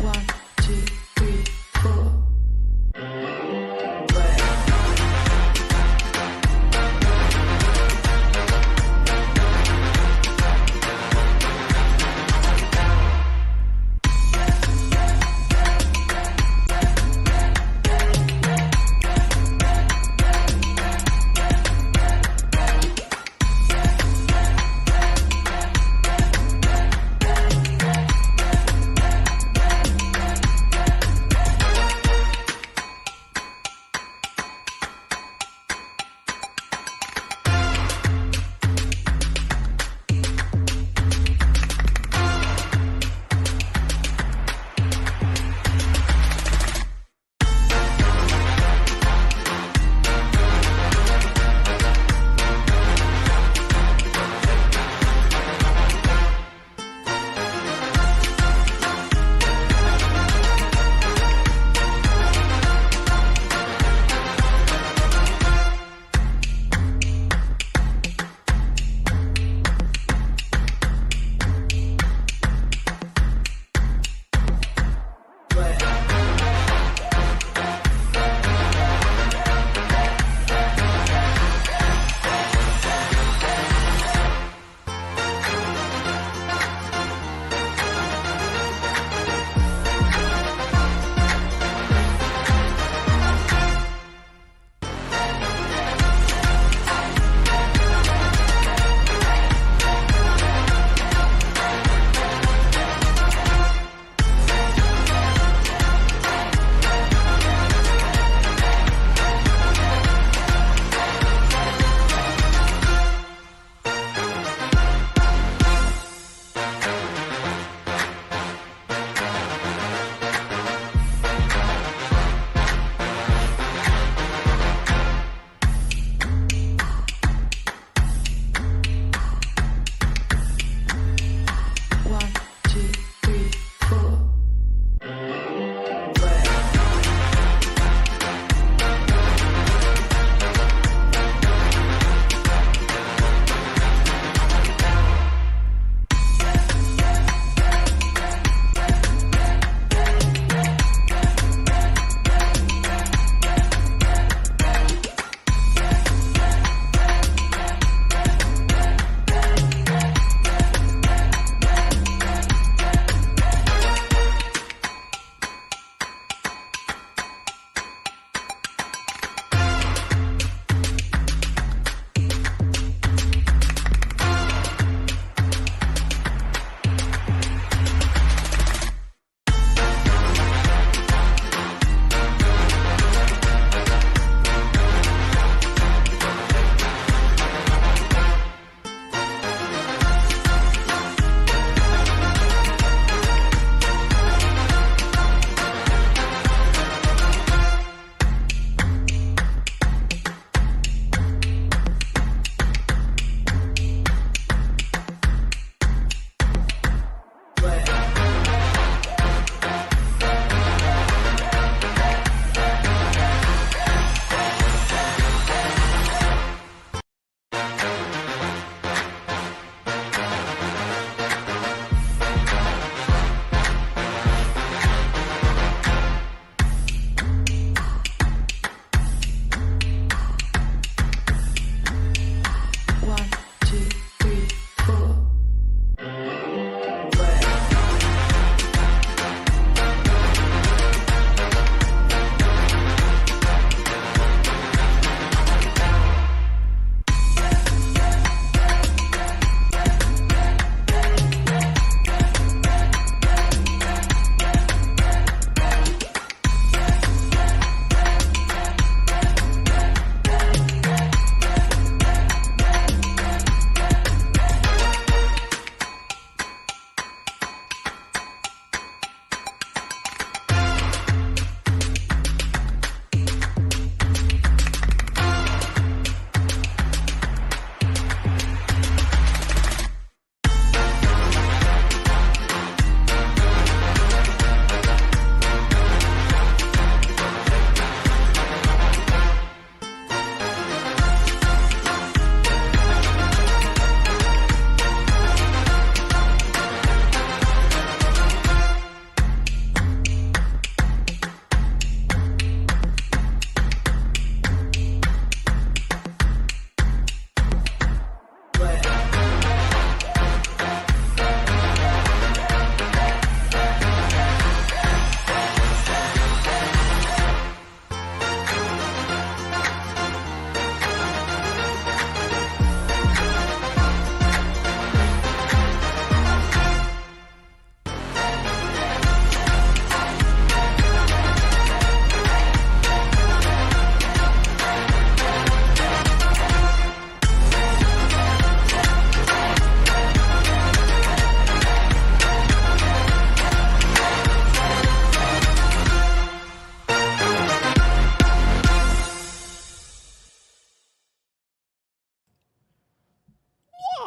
One, two, three, four.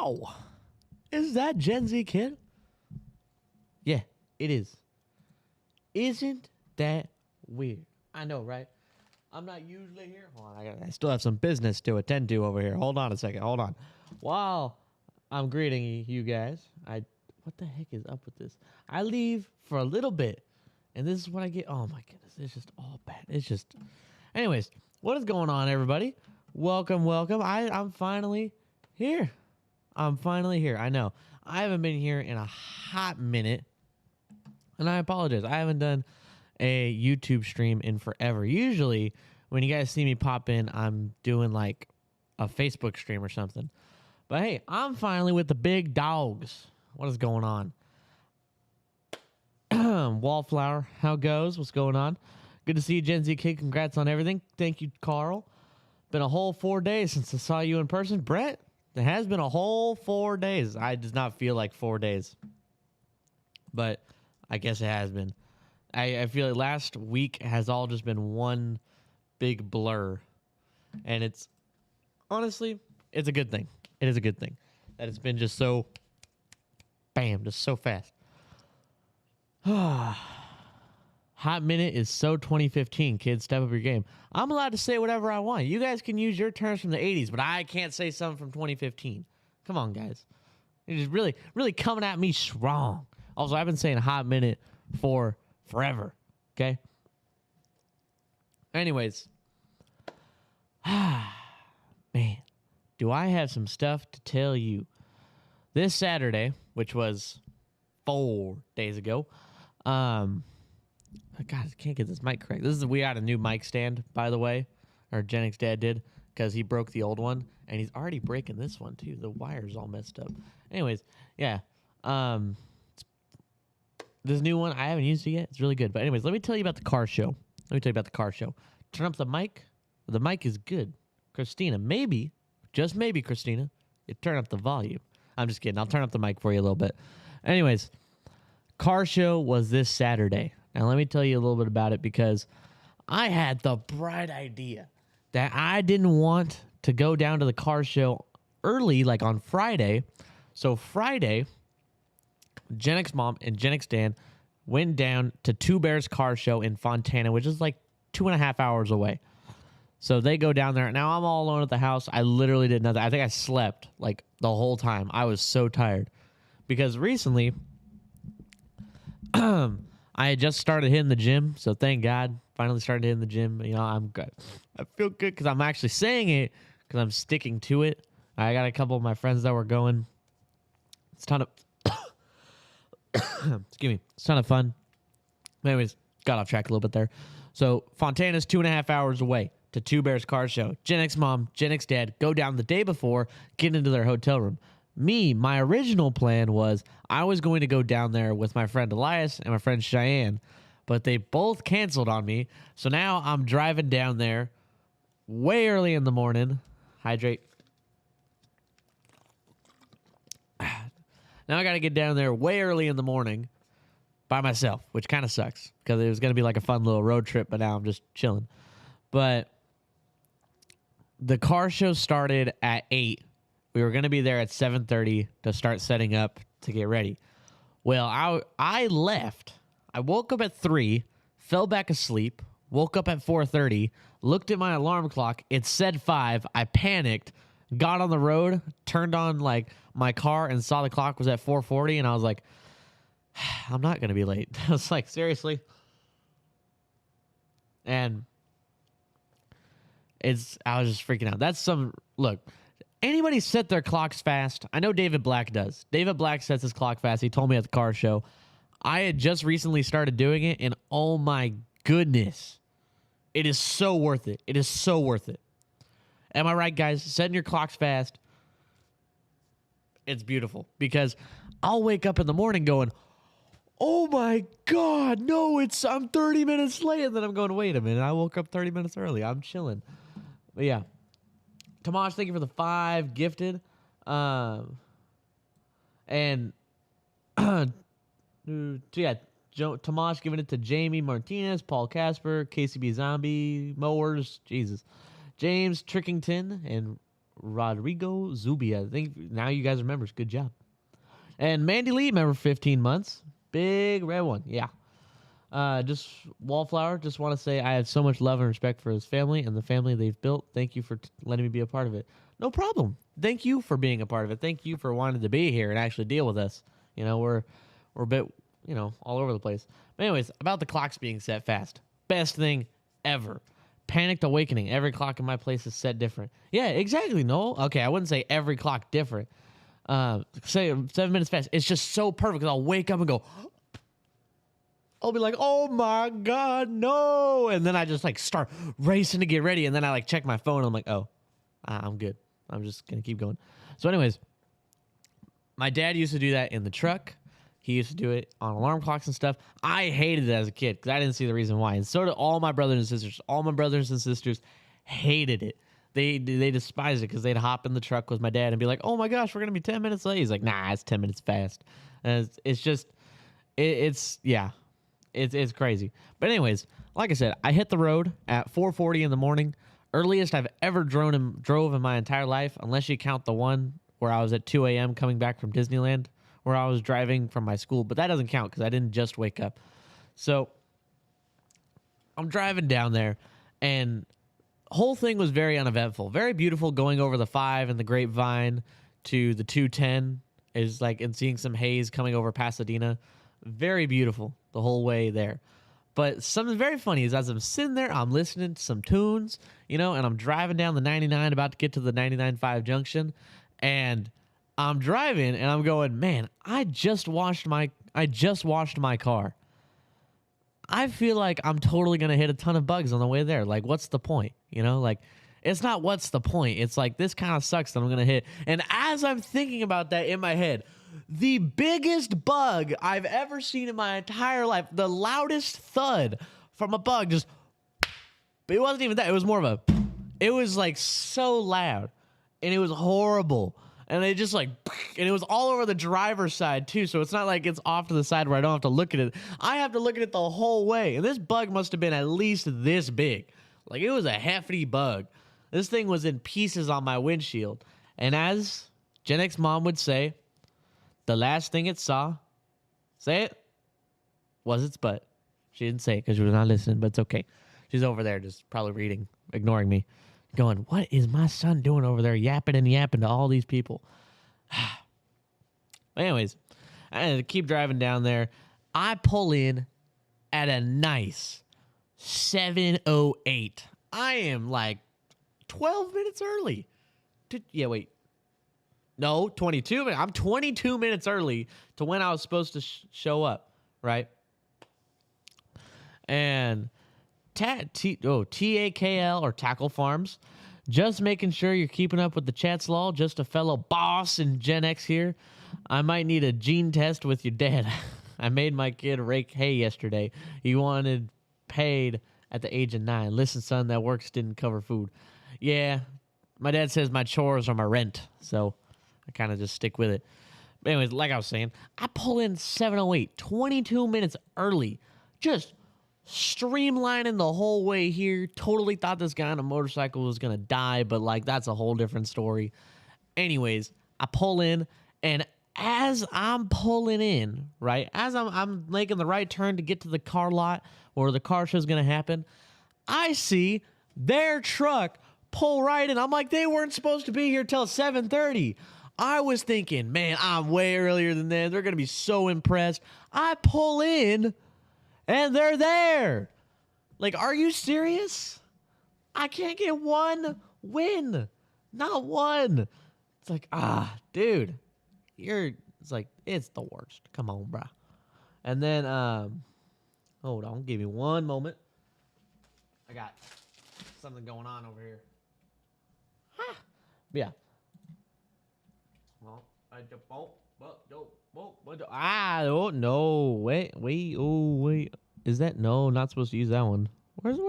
Wow. Is that Gen Z kid? Yeah, it is. Isn't that weird? I know, right? I'm not usually here. Hold on, I still have some business to attend to over here. Hold on a second. Hold on. While I'm greeting you guys, what the heck is up with this? I leave for a little bit, and this is what I get. Oh my goodness, it's just all bad. It's just. Anyways, what is going on, everybody? Welcome. I'm finally here. I know. I haven't been here in a hot minute, and I apologize. I haven't done a YouTube stream in forever. Usually, when you guys see me pop in, I'm doing like a Facebook stream or something. But hey, I'm finally with the big dogs. What is going on? Wallflower, how goes? What's going on? Good to see you, Gen Z Kid. Congrats on everything. Thank you, Carl. Been a whole 4 days since I saw you in person. Brett, it has been a whole 4 days. I does not feel like 4 days, but I guess it has been. I feel like last week has all just been one big blur, and it's honestly, it's a good thing. It is a good thing that it's been just so, bam, just so fast. Hot minute is so 2015. Kids, step up your game. I'm allowed to say whatever I want. You guys can use your terms from the 80s, but I can't say something from 2015. Come on, guys. You're just really coming at me strong. Also, I've been saying hot minute for forever. Okay? Anyways. Man, do I have some stuff to tell you. This Saturday, which was 4 days ago, God, I can't get this mic correct. We got a new mic stand, by the way, or Jenix dad did, because he broke the old one, and he's already breaking this one too. The wire's all messed up. Anyways, yeah. This new one, I haven't used it yet. It's really good. But anyways, let me tell you about the car show. Turn up the mic. The mic is good. Christina, maybe, just maybe, Christina, you turn up the volume. I'm just kidding. I'll turn up the mic for you a little bit. Anyways, car show was this Saturday. Now, let me tell you a little bit about it because I had the bright idea that I didn't want to go down to the car show early, like on Friday. So Friday, Jenix mom and Jenix dad went down to Two Bears car show in Fontana, which is like 2.5 hours away. So they go down there. Now I'm all alone at the house. I literally did nothing. I think I slept like the whole time. I was so tired because recently I had just started hitting the gym. So thank God, finally started hitting the gym. You know, I'm good. I feel good because I'm actually saying it because I'm sticking to it. I got a couple of my friends that were going. It's a ton of excuse me. It's a ton of fun. Anyways, got off track a little bit there. So Fontana's 2.5 hours away to Two Bears car show. Jenix mom, Jenix dad go down the day before, get into their hotel room. My original plan was I was going to go down there with my friend Elias and my friend Cheyenne, but they both canceled on me. So now I'm driving down there way early in the morning. Hydrate. Now I got to get down there way early in the morning by myself, which kind of sucks because it was going to be like a fun little road trip, but now I'm just chilling. But the car show started at 8. We were going to be there at 7:30 to start setting up to get ready. Well, I left. I woke up at 3, fell back asleep, woke up at 4:30, looked at my alarm clock. It said 5. I panicked, got on the road, turned on like my car and saw the clock was at 4:40, and I was like, I'm not going to be late. I was like, seriously? And I was just freaking out. Look, anybody set their clocks fast? I know David Black does. David Black sets his clock fast. He told me at the car show. I had just recently started doing it, and oh my goodness, it is so worth it. It is so worth it. Am I right, guys? Setting your clocks fast, it's beautiful because I'll wake up in the morning going, oh my God, no, I'm 30 minutes late. And then I'm going, wait a minute, I woke up 30 minutes early. I'm chilling. But yeah. Tomash, thank you for the 5 gifted. And yeah, Tomash giving it to Jamie Martinez, Paul Casper, KCB Zombie, Mowers, Jesus. James Trickington and Rodrigo Zubia. I think now you guys remember. Good job. And Mandy Lee, remember 15 months. Big red one. Yeah. Just Wallflower. Just want to say I have so much love and respect for his family and the family they've built. Thank you for letting me be a part of it. No problem. Thank you for being a part of it. Thank you for wanting to be here and actually deal with us. You know, we're a bit, all over the place. But anyways, about the clocks being set fast. Best thing ever. Panicked awakening. Every clock in my place is set different. Yeah, exactly. No, okay, I wouldn't say every clock different. Say 7 minutes fast. It's just so perfect because I'll wake up and go. I'll be like, oh my god, no! And then I just start racing to get ready, and then I check my phone. And I'm like, oh, I'm good. I'm just gonna keep going. So, anyways, my dad used to do that in the truck. He used to do it on alarm clocks and stuff. I hated it as a kid because I didn't see the reason why. And so did all my brothers and sisters. All my brothers and sisters hated it. They despised it because they'd hop in the truck with my dad and be like, oh my gosh, we're going to be 10 minutes late. He's like, nah, it's 10 minutes fast. And it's just, it's crazy. But anyways, like I said, I hit the road at 4:40 in the morning. Earliest I've ever drove in my entire life, unless you count the one where I was at 2 a.m. coming back from Disneyland, where I was driving from my school, but that doesn't count because I didn't just wake up. So I'm driving down there, and whole thing was very uneventful, very beautiful, going over the 5 and the Grapevine to the 210 and seeing some haze coming over Pasadena. Very beautiful the whole way there. But something very funny is as I'm sitting there, I'm listening to some tunes, and I'm driving down the 99, about to get to the 99.5 junction, and I'm driving and I'm going, man, I just washed my car. I feel like I'm totally going to hit a ton of bugs on the way there. Like, what's the point? It's not what's the point. It's like, this kind of sucks that I'm going to hit. And as I'm thinking about that in my head, the biggest bug I've ever seen in my entire life, the loudest thud from a bug, it wasn't even that. It was more of it was so loud and it was horrible. And it just and it was all over the driver's side too. So it's not like it's off to the side where I don't have to look at it. I have to look at it the whole way. And this bug must have been at least this big. It was a hefty bug. This thing was in pieces on my windshield. And as Gen X mom would say, the last thing it saw, say it, was its butt. She didn't say it because she was not listening, but it's okay. She's over there just probably reading, ignoring me. Going, what is my son doing over there yapping and yapping to all these people? Anyways, I had to keep driving down there. I pull in at a nice 7:08. I am 12 minutes early. Wait. No, 22 minutes. I'm 22 minutes early to when I was supposed to show up, right? And TAKL or Tackle Farms. Just making sure you're keeping up with the chat's law. Just a fellow boss in Gen X here. I might need a gene test with your dad. I made my kid rake hay yesterday. He wanted paid at the age of 9. Listen, son, that works didn't cover food. Yeah, my dad says my chores are my rent, so I kind of just stick with it. But anyways, like I was saying, I pull in 7:08, 22 minutes early. Just streamlining the whole way here. Totally thought this guy on a motorcycle was gonna die, but that's a whole different story. Anyways, I pull in, and as I'm pulling in, right, as I'm making the right turn to get to the car lot where the car show is gonna happen, I see their truck pull right in. I'm like, they weren't supposed to be here till 7:30. I was thinking, man, I'm way earlier than them. They're gonna be so impressed. I pull in, and they're there. Are you serious? I can't get one win. Not one. It's dude. It's the worst. Come on, bruh. And then, hold on. Give me one moment. I got something going on over here. Yeah. Well, oh no, wait. Is that no? Not supposed to use that one. Where's?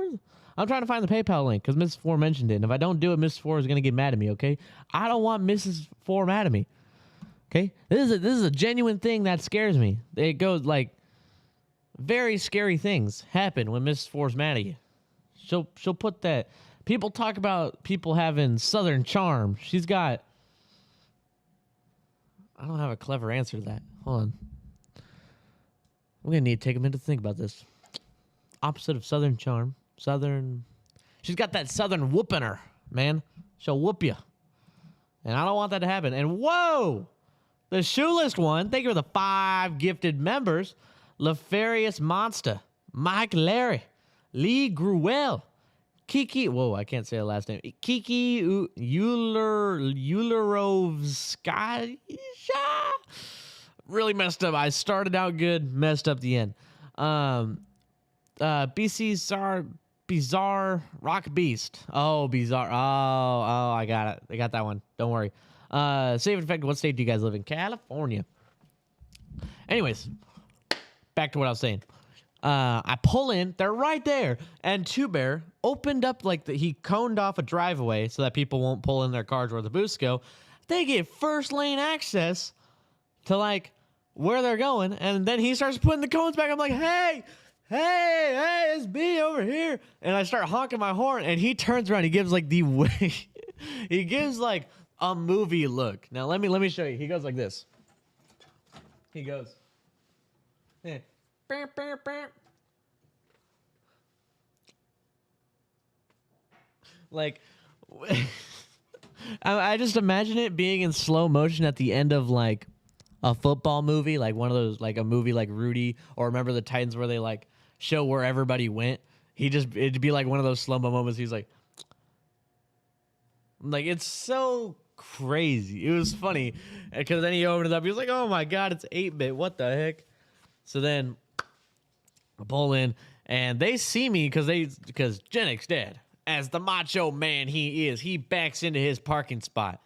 I'm trying to find the PayPal link because Mrs. Four mentioned it, and if I don't do it, Mrs. Four is gonna get mad at me. Okay, I don't want Mrs. Four mad at me. Okay, this is a genuine thing that scares me. It goes very scary things happen when Mrs. Four's mad at you. She'll put that People talk about people having Southern charm. She's got... I don't have a clever answer to that. Hold on. I'm going to need to take a minute to think about this. Opposite of Southern charm. Southern... She's got that Southern whoop in her, man. She'll whoop you. And I don't want that to happen. And whoa! The shoeless one. Thank you for the 5 gifted members. Lefarious Monster. Mike Larry. Lee Gruel. Kiki. Whoa, I can't say the last name. Kiki Eulerovskaya. Really messed up. I started out good, messed up the end. BC Bizarre Rock Beast. Oh, Bizarre. Oh, I got it. I got that one. Don't worry. Save effect. What state do you guys live in? California. Anyways, back to what I was saying. I pull in. They're right there. And Two Bear opened up he coned off a driveway so that people won't pull in their cars where the booths go. They get first lane access to where they're going. And then he starts putting the cones back. I'm like, hey, it's B over here. And I start honking my horn, and he turns around. He gives the way. He gives a movie look. Now let me show you. He goes like this. He goes. Yeah. I just imagine it being in slow motion at the end of a football movie, one of those, a movie like Rudy, or Remember the Titans, where they show where everybody went. It'd be one of those slow-mo moments. He's it's so crazy. It was funny because then he opened it up. He was like, oh my God, it's 8-bit. What the heck? So then I pull in and they see me because Genix Dad, as the macho man he is, he backs into his parking spot.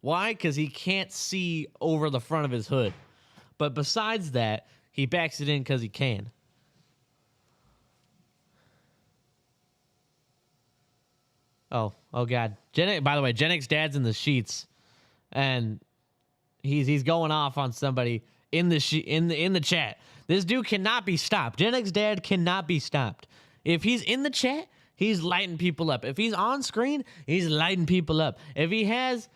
Why? Because he can't see over the front of his hood. But besides that, he backs it in because he can. Oh God. By the way, Genix Dad's in the sheets, and he's going off on somebody in the chat. This dude cannot be stopped. Genix Dad cannot be stopped. If he's in the chat, he's lighting people up. If he's on screen, he's lighting people up. If he has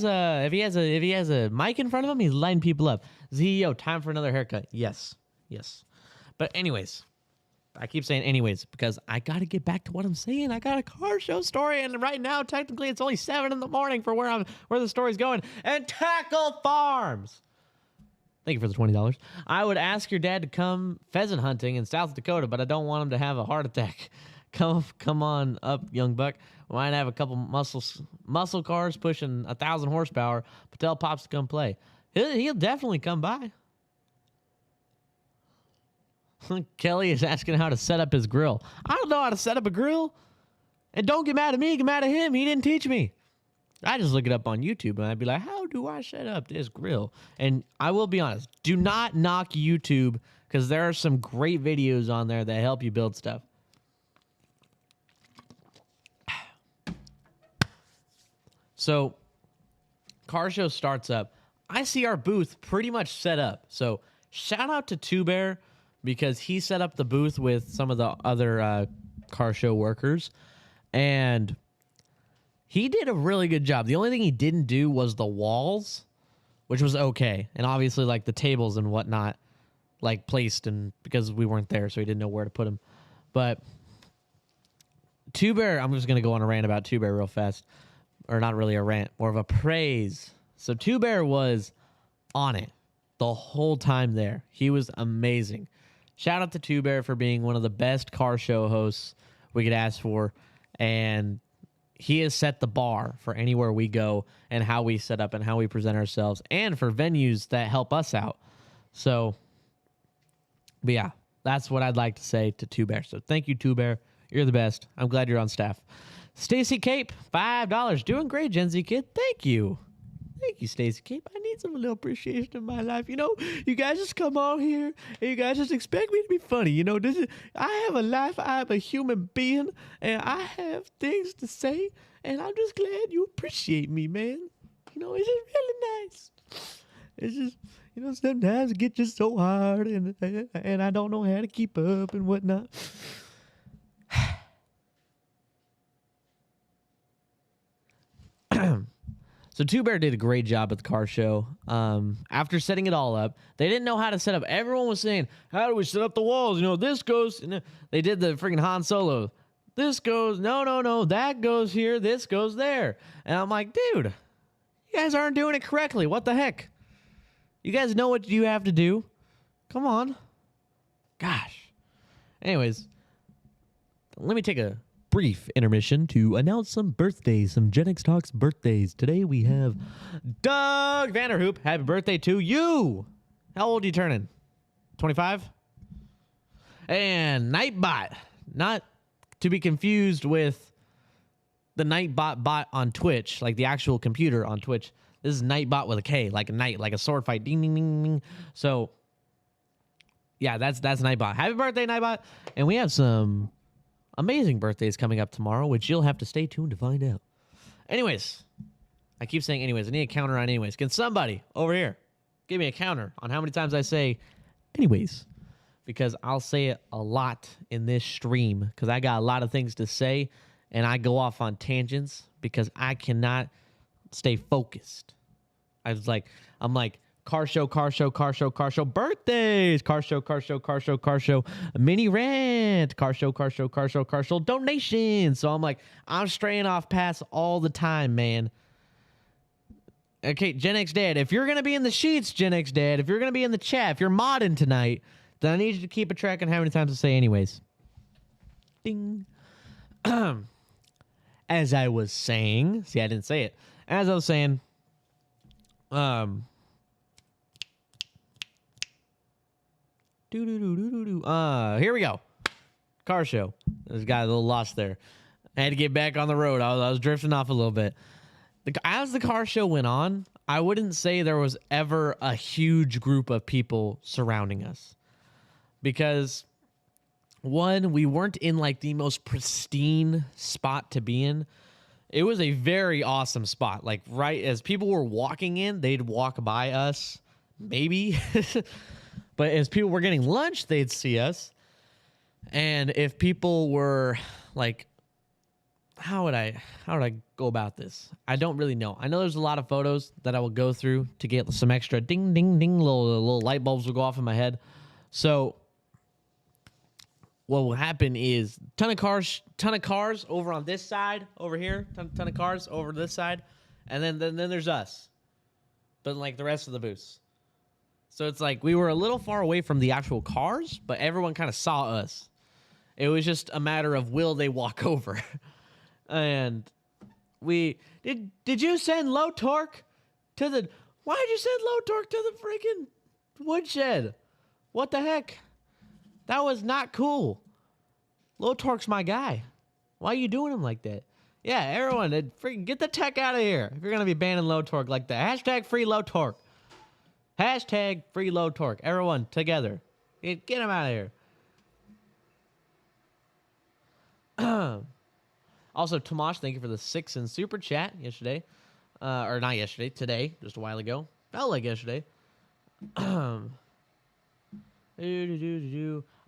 a mic in front of him, he's lighting people up. CEO, time for another haircut. Yes. But anyways, I keep saying anyways because I got to get back to what I'm saying. I got a car show story, and right now technically it's only 7 in the morning for where the story's going. And Tackle Farms. Thank you for the $20. I would ask your dad to come pheasant hunting in South Dakota, but I don't want him to have a heart attack. Come on up, young buck. We might have a couple muscle cars pushing 1,000 horsepower, but tell Pops to come play. He'll definitely come by. Kelly is asking how to set up his grill. I don't know how to set up a grill. And don't get mad at me, get mad at him. He didn't teach me. I just look it up on YouTube, and I'd be like, how do I set up this grill? And I will be honest, do not knock YouTube, because there are some great videos on there that help you build stuff. So, car show starts up. I see our booth pretty much set up. So, shout out to Two Bear, because he set up the booth with some of the other car show workers. And he did a really good job. The only thing he didn't do was the walls, which was okay. And obviously, the tables and whatnot, placed, and because we weren't there, so he didn't know where to put them. But Two Bear, I'm just going to go on a rant about Two Bear real fast. Or not really a rant, more of a praise. So Two Bear was on it the whole time there. He was amazing. Shout out to Two Bear for being one of the best car show hosts we could ask for. And he has set the bar for anywhere we go and how we set up and how we present ourselves and for venues that help us out. So, but yeah, that's what I'd like to say to Two Bear. So thank you, Two Bear. You're the best. I'm glad you're on staff. Stacy Cape, $5. Doing great, Gen Z kid. Thank you. Thank you, Stacy Cape. I need some little appreciation in my life. You guys just come on here and you guys just expect me to be funny. I have a life. I am a human being and I have things to say. And I'm just glad you appreciate me, man. It's just really nice. It's just, sometimes it gets just so hard and I don't know how to keep up and whatnot. So Two Bear did a great job at the car show. After setting it all up, they didn't know how to set up. Everyone was saying, "How do we set up the walls? You know, this goes." And they did the freaking Han Solo. This goes, no, that goes here. This goes there. And I'm like, dude, you guys aren't doing it correctly. What the heck? You guys know what you have to do. Come on. Gosh. Anyways, let me take a brief intermission to announce some birthdays, some Gen X Talks birthdays. Today we have Doug Vanderhoop. Happy birthday to you. How old are you turning? 25? And Nightbot. Not to be confused with the Nightbot bot on Twitch, like the actual computer on Twitch. This is Nightbot with a K, like a knight, like a sword fight. Ding, ding, ding, ding. So, yeah, that's Nightbot. Happy birthday, Nightbot. And we have some amazing birthdays coming up tomorrow, which you'll have to stay tuned to find out. Anyways, I keep saying anyways. I need a counter on anyways. Can somebody over here give me a counter on how many times I say anyways? Because I'll say it a lot in this stream because I got a lot of things to say and I go off on tangents because I cannot stay focused. I'm like, car show, birthdays, car show, mini rant, car show, donation. So I'm like, I'm straying off paths all the time, man. Okay, Gen X Dad, if you're going to be in the sheets, Gen X Dad, if you're going to be in the chat, if you're modding tonight, then I need you to keep a track on how many times to say anyways. Ding. As I was saying, see, I didn't say it. As I was saying, here we go. Car show. This got a little lost there. I had to get back on the road. I was drifting off a little bit. As the car show went on, I wouldn't say there was ever a huge group of people surrounding us. Because, one, we weren't in like the most pristine spot to be in. It was a very awesome spot. Like right as people were walking in, they'd walk by us, maybe. But as people were getting lunch, they'd see us. And if people were like, how would I go about this? I don't really know. I know there's a lot of photos that I will go through to get some extra ding, ding, ding, little light bulbs will go off in my head. So what will happen is ton of cars over on this side, over here, ton of cars over this side, and then there's us. But like the rest of the booths. So it's like we were a little far away from the actual cars, but everyone kind of saw us. It was just a matter of will they walk over. And we did you send Low Torque to the why'd you send Low Torque to the freaking woodshed? What the heck? That was not cool. Low Torque's my guy. Why are you doing him like that? Yeah, everyone, freaking get the tech out of here. If you're going to be banning Low Torque like that. Hashtag free Low Torque. Hashtag free Low Torque. Everyone, together. Get him out of here. Also, Tomash, thank you for the 6 in Super Chat yesterday. Or not yesterday, today, just a while ago. Felt like yesterday.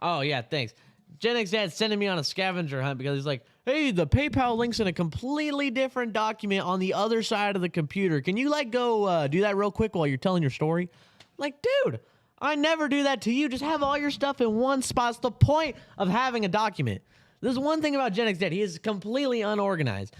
Oh, yeah, thanks. Gen X Dad sending me on a scavenger hunt because he's like, hey, the PayPal link's in a completely different document on the other side of the computer. Can you, like, go do that real quick while you're telling your story? I'm like, dude, I never do that to you. Just have all your stuff in one spot. It's the point of having a document. There's one thing about Gen X Dad. He is completely unorganized.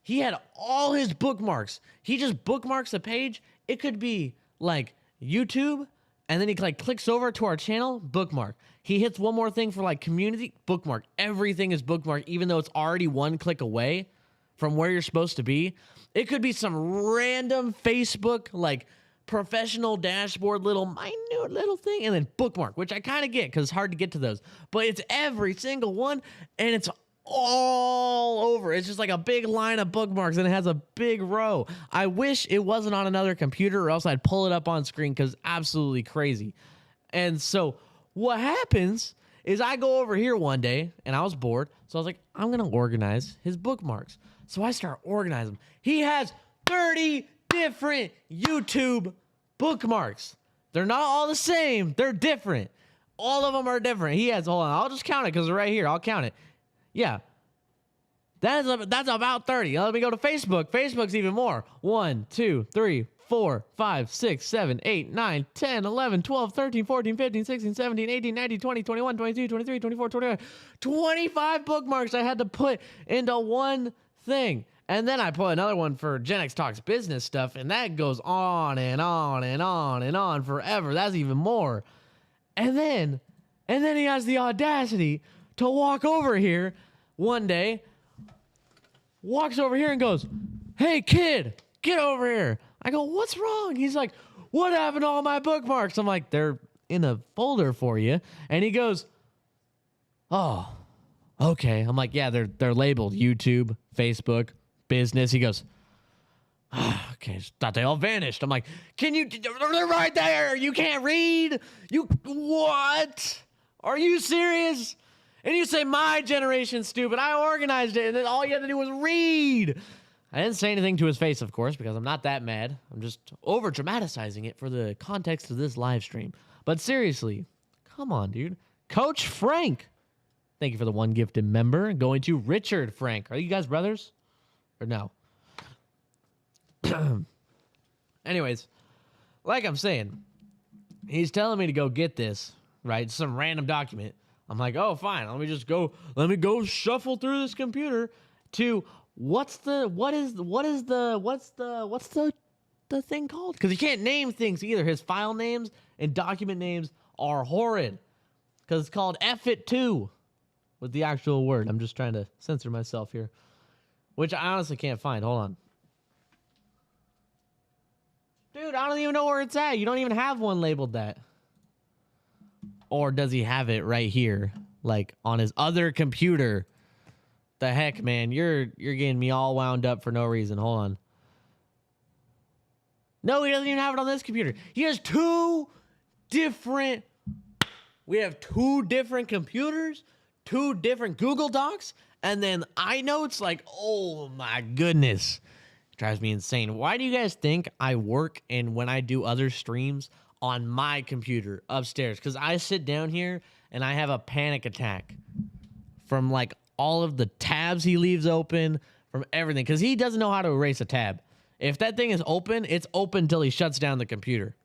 He had all his bookmarks. He just bookmarks a page. It could be, like, YouTube, and then he like clicks over to our channel, bookmark. He hits one more thing for like community, bookmark. Everything is bookmarked, even though it's already one click away from where you're supposed to be. It could be some random Facebook, like professional dashboard, minute little thing, and then bookmark, which I kind of get because it's hard to get to those. But it's every single one, and it's all over. It's just like a big line of bookmarks, and it has a big row. I wish it wasn't on another computer, or else I'd pull it up on screen because absolutely crazy. And so what happens is I go over here one day, and I was bored, so I was like, I'm going to organize his bookmarks. So I start organizing them. He has 30 different YouTube bookmarks. They're not all the same. They're different. All of them are different. He has, hold on, I'll just count it because they're right here. I'll count it. Yeah. That's about 30. Let me go to Facebook. Facebook's even more. 1, 2, 3, 4, 5, 6, 7, 8, 9, 10, 11, 12, 13, 14, 15, 16, 17, 18, 19, 20, 21, 22, 23, 24, 25. 25 bookmarks I had to put into one thing. And then I put another one for Gen X Talks business stuff, and that goes on and on and on and on forever. That's even more. And then he has the audacity to walk over here one day, walks over here and goes, "Hey, kid, get over here." I go, "What's wrong?" He's like, "What happened to all my bookmarks?" I'm like, "They're in a folder for you." And he goes, "Oh, okay." I'm like, "Yeah, they're labeled YouTube, Facebook, business." He goes, "Okay, just thought they all vanished." I'm like, "Can you, they're right there. You can't read? What? Are you serious?" And you say my generation's stupid. I organized it, and then all you had to do was read. I didn't say anything to his face, of course, because I'm not that mad. I'm just over-dramatizing it for the context of this live stream. But seriously, come on, dude. Coach Frank. Thank you for the one gifted member. Going to Richard Frank. Are you guys brothers? Or no? Anyways, like I'm saying, he's telling me to go get this, right? Some random document. I'm like, "Oh, fine. Let me go shuffle through this computer to what's the thing called?" Because he can't name things either. His file names and document names are horrid. Because it's called F-it-2 with the actual word. I'm just trying to censor myself here, which I honestly can't find. Hold on. Dude, I don't even know where it's at. You don't even have one labeled that. Or does he have it right here, like on his other computer? The heck, man, you're getting me all wound up for no reason. Hold on. No, he doesn't even have it on this computer. He has we have two different computers, two different Google Docs, and then iNotes. Like, oh my goodness. It drives me insane. Why do you guys think I work and when I do other streams on my computer upstairs? Because I sit down here and I have a panic attack from like all of the tabs he leaves open, from everything, because he doesn't know how to erase a tab. If that thing is open, it's open until he shuts down the computer.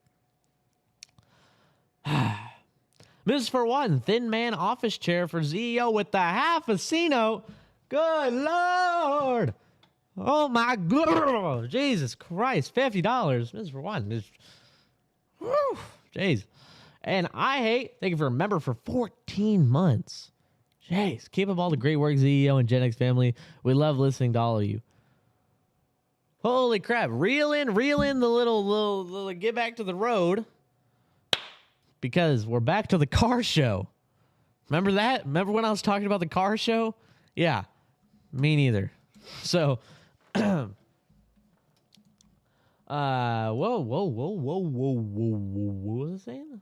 This is for one thin man office chair for CEO with the half a C-note. Good Lord. Oh my God. Jesus Christ. $50. This is for one. Whew, jeez. And thank you for a member for 14 months. Jeez. Keep up all the great work, CEO and Gen X family. We love listening to all of you. Holy crap. Reel in the little get back to the road. Because we're back to the car show. Remember that? Remember when I was talking about the car show? Yeah. Me neither. So, whoa. What was I saying?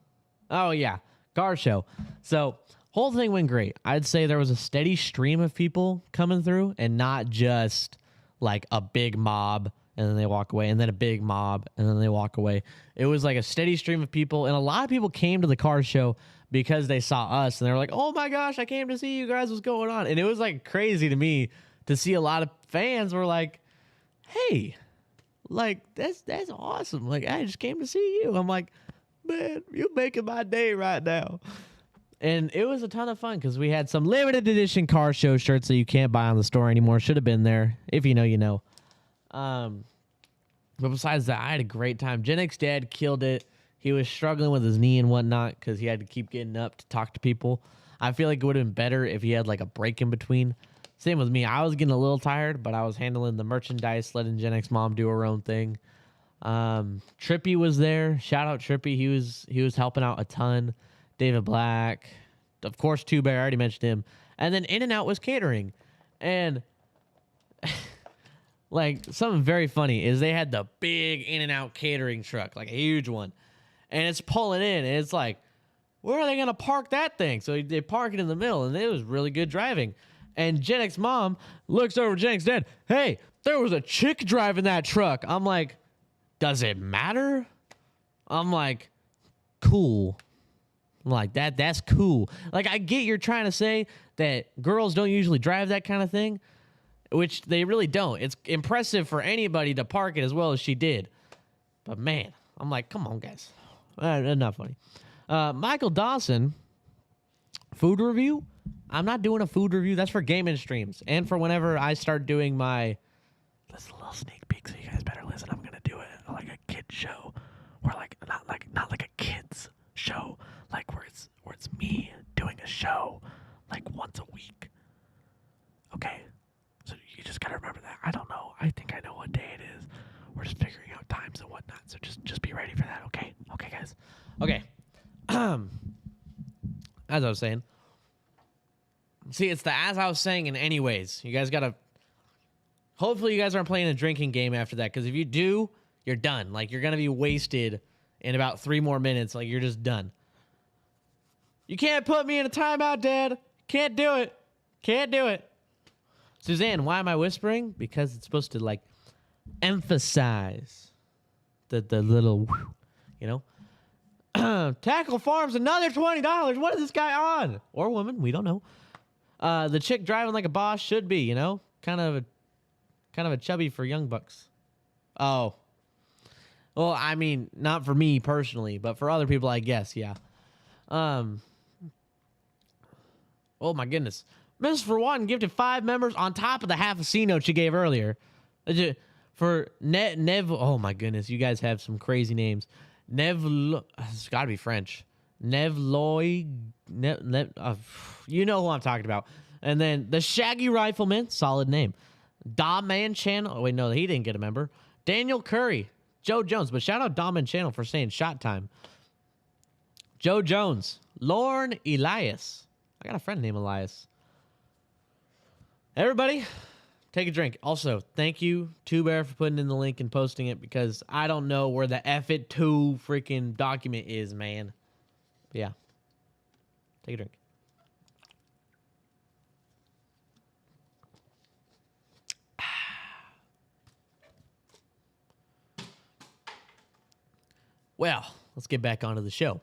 Oh, yeah. Car show. So, whole thing went great. I'd say there was a steady stream of people coming through and not just like a big mob and then they walk away and then a big mob and then they walk away. It was like a steady stream of people. And a lot of people came to the car show because they saw us and they were like, "Oh my gosh, I came to see you guys. What's going on?" And it was like crazy to me to see a lot of fans were like, "Hey, like that's awesome. Like I just came to see you." I'm like, "Man, you're making my day right now." And it was a ton of fun because we had some limited edition car show shirts that you can't buy on the store anymore. Should have been there. If you know, you know. But besides that, I had a great time. Gen X Dad killed it. He was struggling with his knee and whatnot because he had to keep getting up to talk to people. I feel like it would have been better if he had like a break in between. Same with me. I was getting a little tired, but I was handling the merchandise, letting Gen X Mom do her own thing. Trippy was there. Shout out Trippy. He was helping out a ton. David Black, of course, Two Bear. I already mentioned him. And then In and Out was catering. And like something very funny is they had the big In and Out catering truck, like a huge one. And it's pulling in, and it's like, where are they going to park that thing? So they park it in the middle, and it was really good driving. And Gen X Mom looks over Gen X Dad. "Hey, there was a chick driving that truck." I'm like, does it matter? I'm like, cool. I'm like, that's cool. Like, I get you're trying to say that girls don't usually drive that kind of thing. which they really don't. It's impressive for anybody to park it as well as she did. But man, I'm like, come on, guys. Not funny. Michael Dawson, food review? I'm not doing a food review. That's for gaming streams. And for whenever I start doing my... That's a little sneak peek, so you guys better listen. I'm going to do it like a kid show. Or not like a kid's show. Like where it's me doing a show like once a week. Okay? So you just got to remember that. I don't know. I think I know what day it is. We're just figuring out times and whatnot. So just be ready for that, okay? Okay, guys. Okay. As I was saying. See, it's the as I was saying in anyways. You guys got to... Hopefully you guys aren't playing a drinking game after that. Because if you do, you're done. Like, you're going to be wasted in about 3 more minutes. Like, you're just done. You can't put me in a timeout, Dad. Can't do it. Can't do it. Suzanne, why am I whispering? Because it's supposed to, like, emphasize the little, you know? Tackle Farms, another $20. What is this guy on? Or woman, we don't know. The chick driving like a boss should be, you know? Kind of a chubby for young bucks. Oh. Well, I mean, not for me personally, but for other people, I guess, yeah. Oh my goodness. Miss for One gifted 5 members on top of the half a C note she gave earlier. For Nev, oh my goodness, you guys have some crazy names. It's got to be French. Nevloy, you know who I'm talking about. And then the Shaggy Rifleman, solid name. Da Man Channel, oh wait, no, he didn't get a member. Daniel Curry, Joe Jones, but shout out Da Man Channel for saying shot time. Joe Jones, Lorne Elias. I got a friend named Elias. Everybody, take a drink. Also, thank you, Two Bear, for putting in the link and posting it because I don't know where the F2 freaking document is, man. But yeah. Take a drink. Well, let's get back onto the show.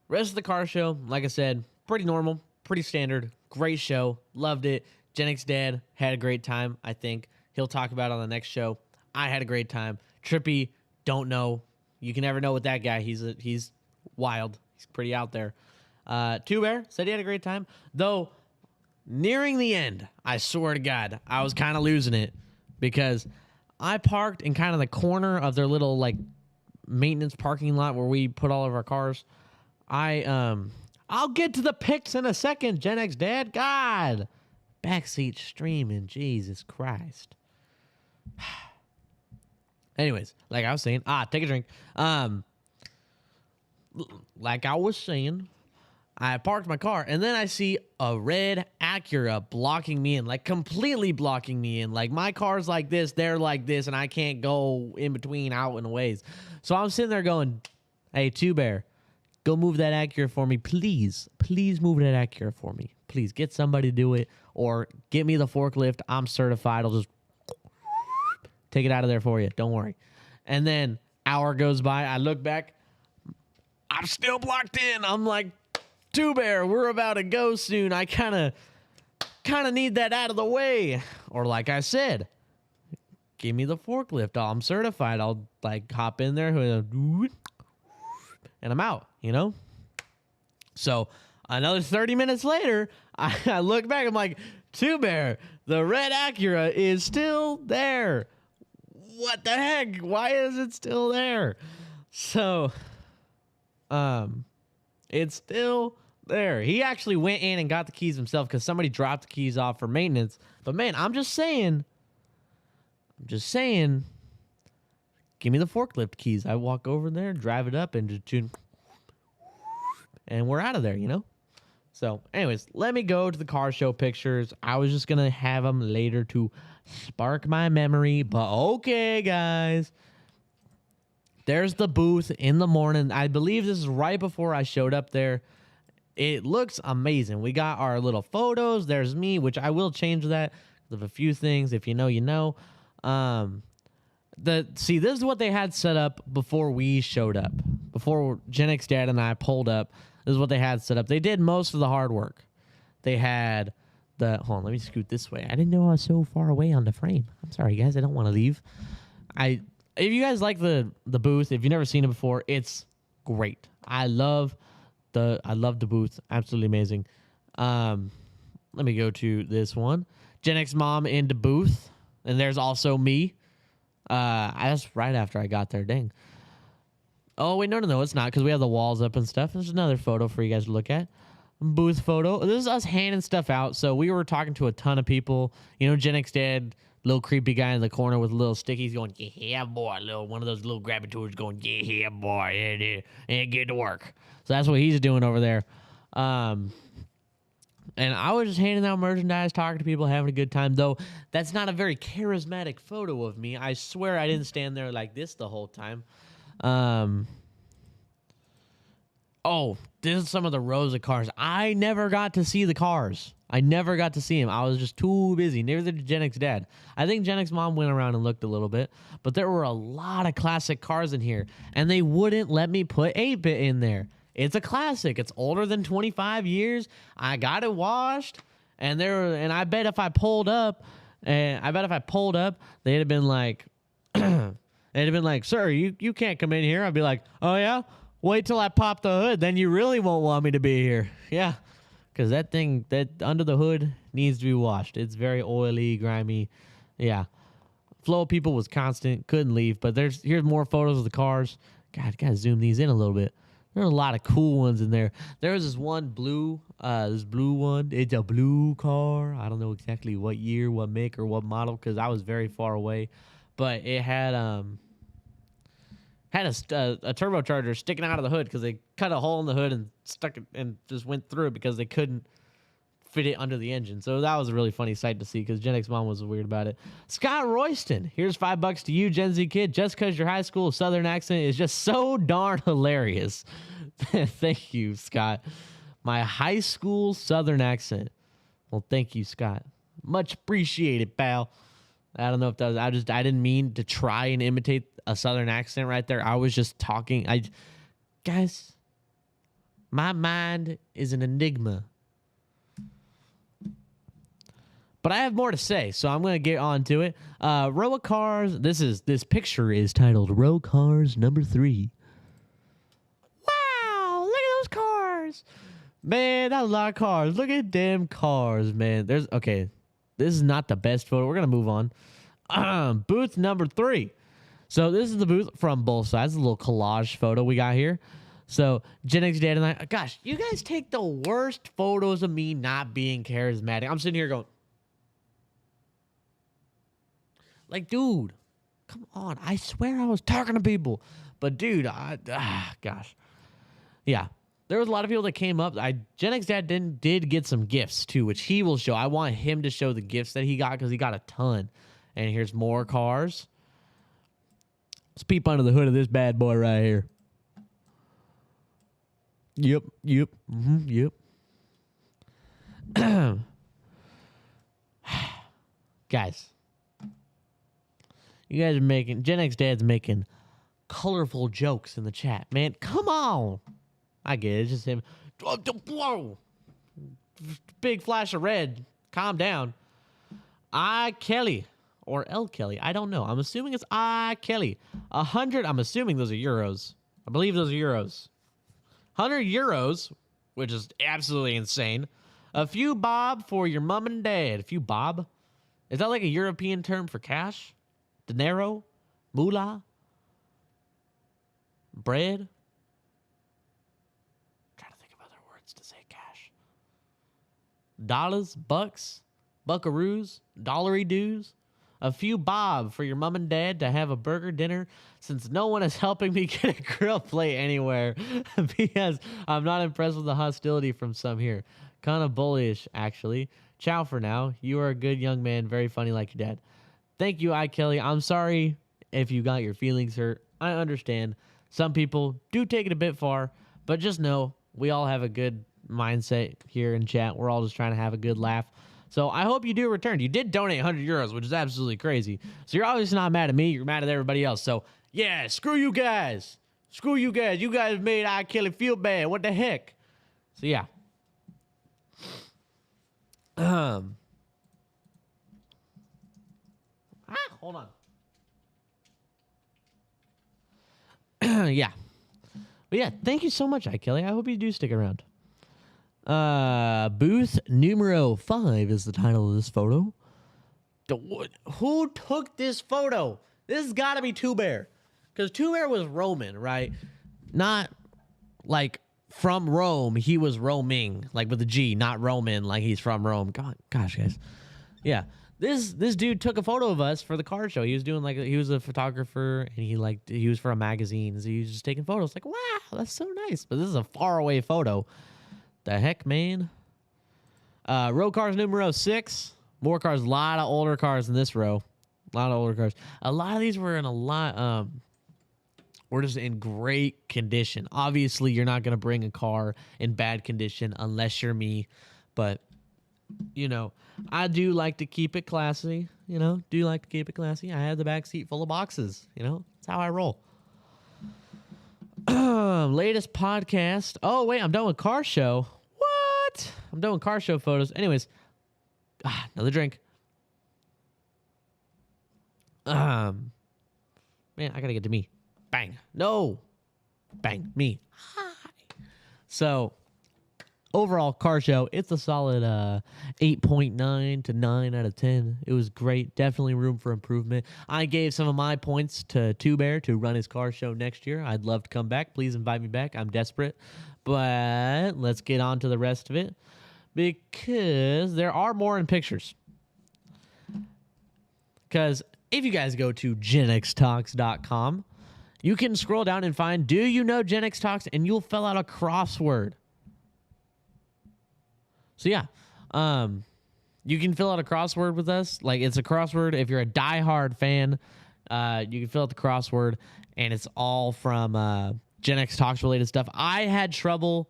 Rest of the car show, like I said, pretty normal, pretty standard, great show, loved it. Gen X Dad had a great time, I think. He'll talk about it on the next show. I had a great time. Trippy, don't know. You can never know with that guy. He's wild. He's pretty out there. Two Bear said he had a great time. Though, nearing the end, I swear to God, I was kind of losing it. Because I parked in kind of the corner of their little, like, maintenance parking lot where we put all of our cars. I'll get to the pics in a second, Gen X Dad. God. Backseat streaming, Jesus Christ. Anyways, like I was saying, take a drink. Like I was saying, I parked my car, and then I see a red Acura blocking me in, like completely blocking me in. Like my car's like this, they're like this, and I can't go in between out and ways. So I'm sitting there going, hey, Two Bear, go move that Acura for me, please. Please move that Acura for me. Please get somebody to do it, or get me the forklift. I'm certified. I'll just take it out of there for you. Don't worry. And then hour goes by. I look back. I'm still blocked in. I'm like, Two Bear, we're about to go soon. I kind of need that out of the way. Or like I said, give me the forklift. I'm certified. I'll like hop in there and I'm out, you know? So another 30 minutes later, I look back. I'm like, Two Bear, the red Acura is still there. What the heck? Why is it still there? So, it's still there. He actually went in and got the keys himself because somebody dropped the keys off for maintenance. But man, I'm just saying, give me the forklift keys. I walk over there, drive it up, and just, and we're out of there, you know? So, anyways, let me go to the car show pictures. I was just going to have them later to spark my memory. But okay, guys. There's the booth in the morning. I believe this is right before I showed up there. It looks amazing. We got our little photos. There's me, which I will change that of a few things. If you know, you know. See, this is what they had set up before we showed up. Before Gen X Dad and I pulled up. This is what they had set up. They did most of the hard work. They had the, hold on, let me scoot this way. I didn't know I was so far away on the frame. I'm sorry, guys. I don't want to leave. If you guys like the booth, if you've never seen it before, it's great. I love the booth. Absolutely amazing. Let me go to this one. Gen X mom in the booth. And there's also me. That's right after I got there. Dang. Oh, wait, no, it's not, because we have the walls up and stuff. There's another photo for you guys to look at. Booth photo. This is us handing stuff out. So we were talking to a ton of people. You know, Gen X Dad, little creepy guy in the corner with little stickies going, yeah, boy. One of those little grabby tours going, yeah, boy. And get to work. So that's what he's doing over there. And I was just handing out merchandise, talking to people, having a good time. Though that's not a very charismatic photo of me. I swear I didn't stand there like this the whole time. Oh, this is some of the rows of cars. I never got to see the cars. I never got to see them. I was just too busy. Neither did Gen X Dad. I think Gen X Mom went around and looked a little bit. But there were a lot of classic cars in here. And they wouldn't let me put 8-bit in there. It's a classic. It's older than 25 years. I got it washed. And I bet if I pulled up, they'd have been like, sir, you can't come in here. I'd be like, oh, yeah? Wait till I pop the hood. Then you really won't want me to be here. Yeah, because that thing, that under the hood needs to be washed. It's very oily, grimy. Yeah. Flow of people was constant. Couldn't leave. But here's more photos of the cars. God, gotta zoom these in a little bit. There are a lot of cool ones in there. There was this one blue one. It's a blue car. I don't know exactly what year, what make, or what model, because I was very far away. But it had a turbocharger sticking out of the hood because they cut a hole in the hood and stuck it and just went through it because they couldn't fit it under the engine. So that was a really funny sight to see because Gen X Mom was weird about it. Scott Royston, here's $5 to you, Gen Z kid, just because your high school Southern accent is just so darn hilarious. Thank you, Scott. My high school Southern accent. Well, thank you, Scott. Much appreciated, pal. I don't know if that was, I didn't mean to try and imitate a Southern accent right there. I was just talking. Guys, my mind is an enigma. But I have more to say, so I'm going to get on to it. Row of cars. This picture is titled Row Cars Number 3. Wow, look at those cars. Man, that's a lot of cars. Look at them cars, man. Okay. This is not the best photo. We're going to move on. Booth number 3. So this is the booth from both sides. A little collage photo we got here. So Gen X Dad and I, gosh, you guys take the worst photos of me not being charismatic. I'm sitting here going, like, dude, come on. I swear I was talking to people. But, dude, gosh. Yeah. There was a lot of people that came up. Gen X Dad did get some gifts, too, which he will show. I want him to show the gifts that he got because he got a ton. And here's more cars. Let's peep under the hood of this bad boy right here. Yep. Guys. You guys are Gen X Dad's making colorful jokes in the chat. Man, come on. I get it. It's just him. Whoa. Big flash of red. Calm down. Kelly. Or L. Kelly. I don't know. I'm assuming it's Kelly. 100. I'm assuming those are euros. I believe those are euros. 100 euros, which is absolutely insane. A few bob for your mom and dad. A few bob? Is that like a European term for cash? Dinero? Moolah? Bread? I'm trying to think of other words to say cash. Dollars? Bucks? Buckaroos? Dollary dues? A few bob for your mom and dad to have a burger dinner since no one is helping me get a grill plate anywhere because I'm not impressed with the hostility from some here. Kind of bullish, actually. Ciao for now. You are a good young man. Very funny like your dad. Thank you, Kelly. I'm sorry if you got your feelings hurt. I understand. Some people do take it a bit far, but just know we all have a good mindset here in chat. We're all just trying to have a good laugh. So I hope you do return. You did donate 100 euros, which is absolutely crazy. So you're obviously not mad at me. You're mad at everybody else. So, yeah, screw you guys. Screw you guys. You guys made Kelly feel bad. What the heck? So, yeah. Hold on. Yeah. But yeah, thank you so much, Kelly. I hope you do stick around. Booth numero 5 is the title of this photo. Who took this photo? This has got to be Two Bear. Because Two Bear was Roman, right? Not like from Rome. He was roaming, like with a G, not Roman, like he's from Rome. Gosh, guys. Yeah. This dude took a photo of us for the car show. He was doing he was a photographer, and he was for a magazine. So he was just taking photos. Like, wow, that's so nice. But this is a far away photo. The heck, man. Row cars numero 6. More cars. A lot of older cars in this row. A lot of older cars. A lot of these were in we're just in great condition. Obviously, you're not going to bring a car in bad condition unless you're me. But, I do like to keep it classy. I have the back seat full of boxes. That's how I roll. Latest podcast. Oh, wait, I'm done with car show. What? I'm done with car show photos. Anyways, another drink. Man, I gotta get to me. Bang. No. Bang. Me. Hi. So, overall, car show, it's a solid 8.9 to 9 out of 10. It was great. Definitely room for improvement. I gave some of my points to Two Bear to run his car show next year. I'd love to come back. Please invite me back. I'm desperate. But let's get on to the rest of it, because there are more in pictures. Because if you guys go to genxtalks.com, you can scroll down and find, do you know Gen X Talks? And you'll fill out a crossword. So yeah, you can fill out a crossword with us. Like, it's a crossword. If you're a diehard fan, you can fill out the crossword, and it's all from Gen X Talks related stuff. I had trouble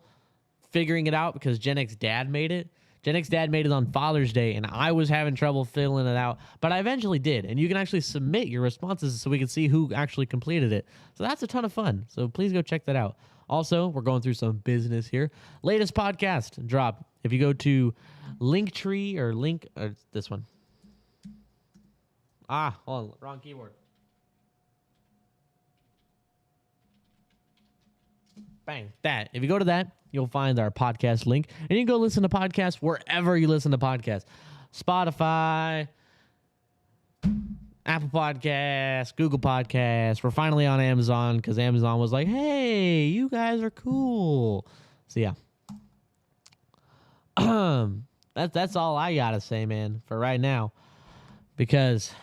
figuring it out because Gen X Dad made it. Gen X Dad made it on Father's Day, and I was having trouble filling it out, but I eventually did. And you can actually submit your responses so we can see who actually completed it. So that's a ton of fun. So please go check that out. Also, we're going through some business here. Latest podcast drop. If you go to Linktree or this one. Hold on, wrong keyboard. Bang, that. If you go to that, you'll find our podcast link, and you can go listen to podcasts wherever you listen to podcasts. Spotify, Apple Podcasts, Google Podcasts. We're finally on Amazon because Amazon was like, hey, you guys are cool. So yeah. That's all I gotta say, man, for right now. Because,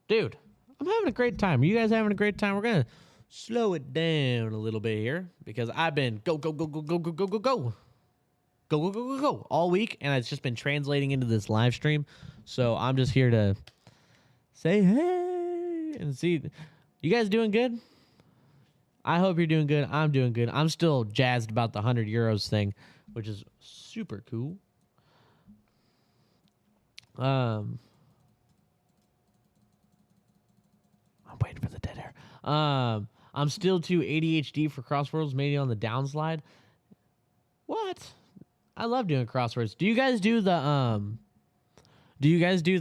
dude, I'm having a great time. Are you guys having a great time? We're gonna slow it down a little bit here because I've been go all week, and it's just been translating into this live stream. So I'm just here to say hey and see. You guys doing good? I hope you're doing good. I'm doing good. I'm still jazzed about the 100 euros thing, which is super cool. I'm waiting for the dead air. I'm still too ADHD for crosswords, maybe on the downslide. What? I love doing crosswords. Do you guys do the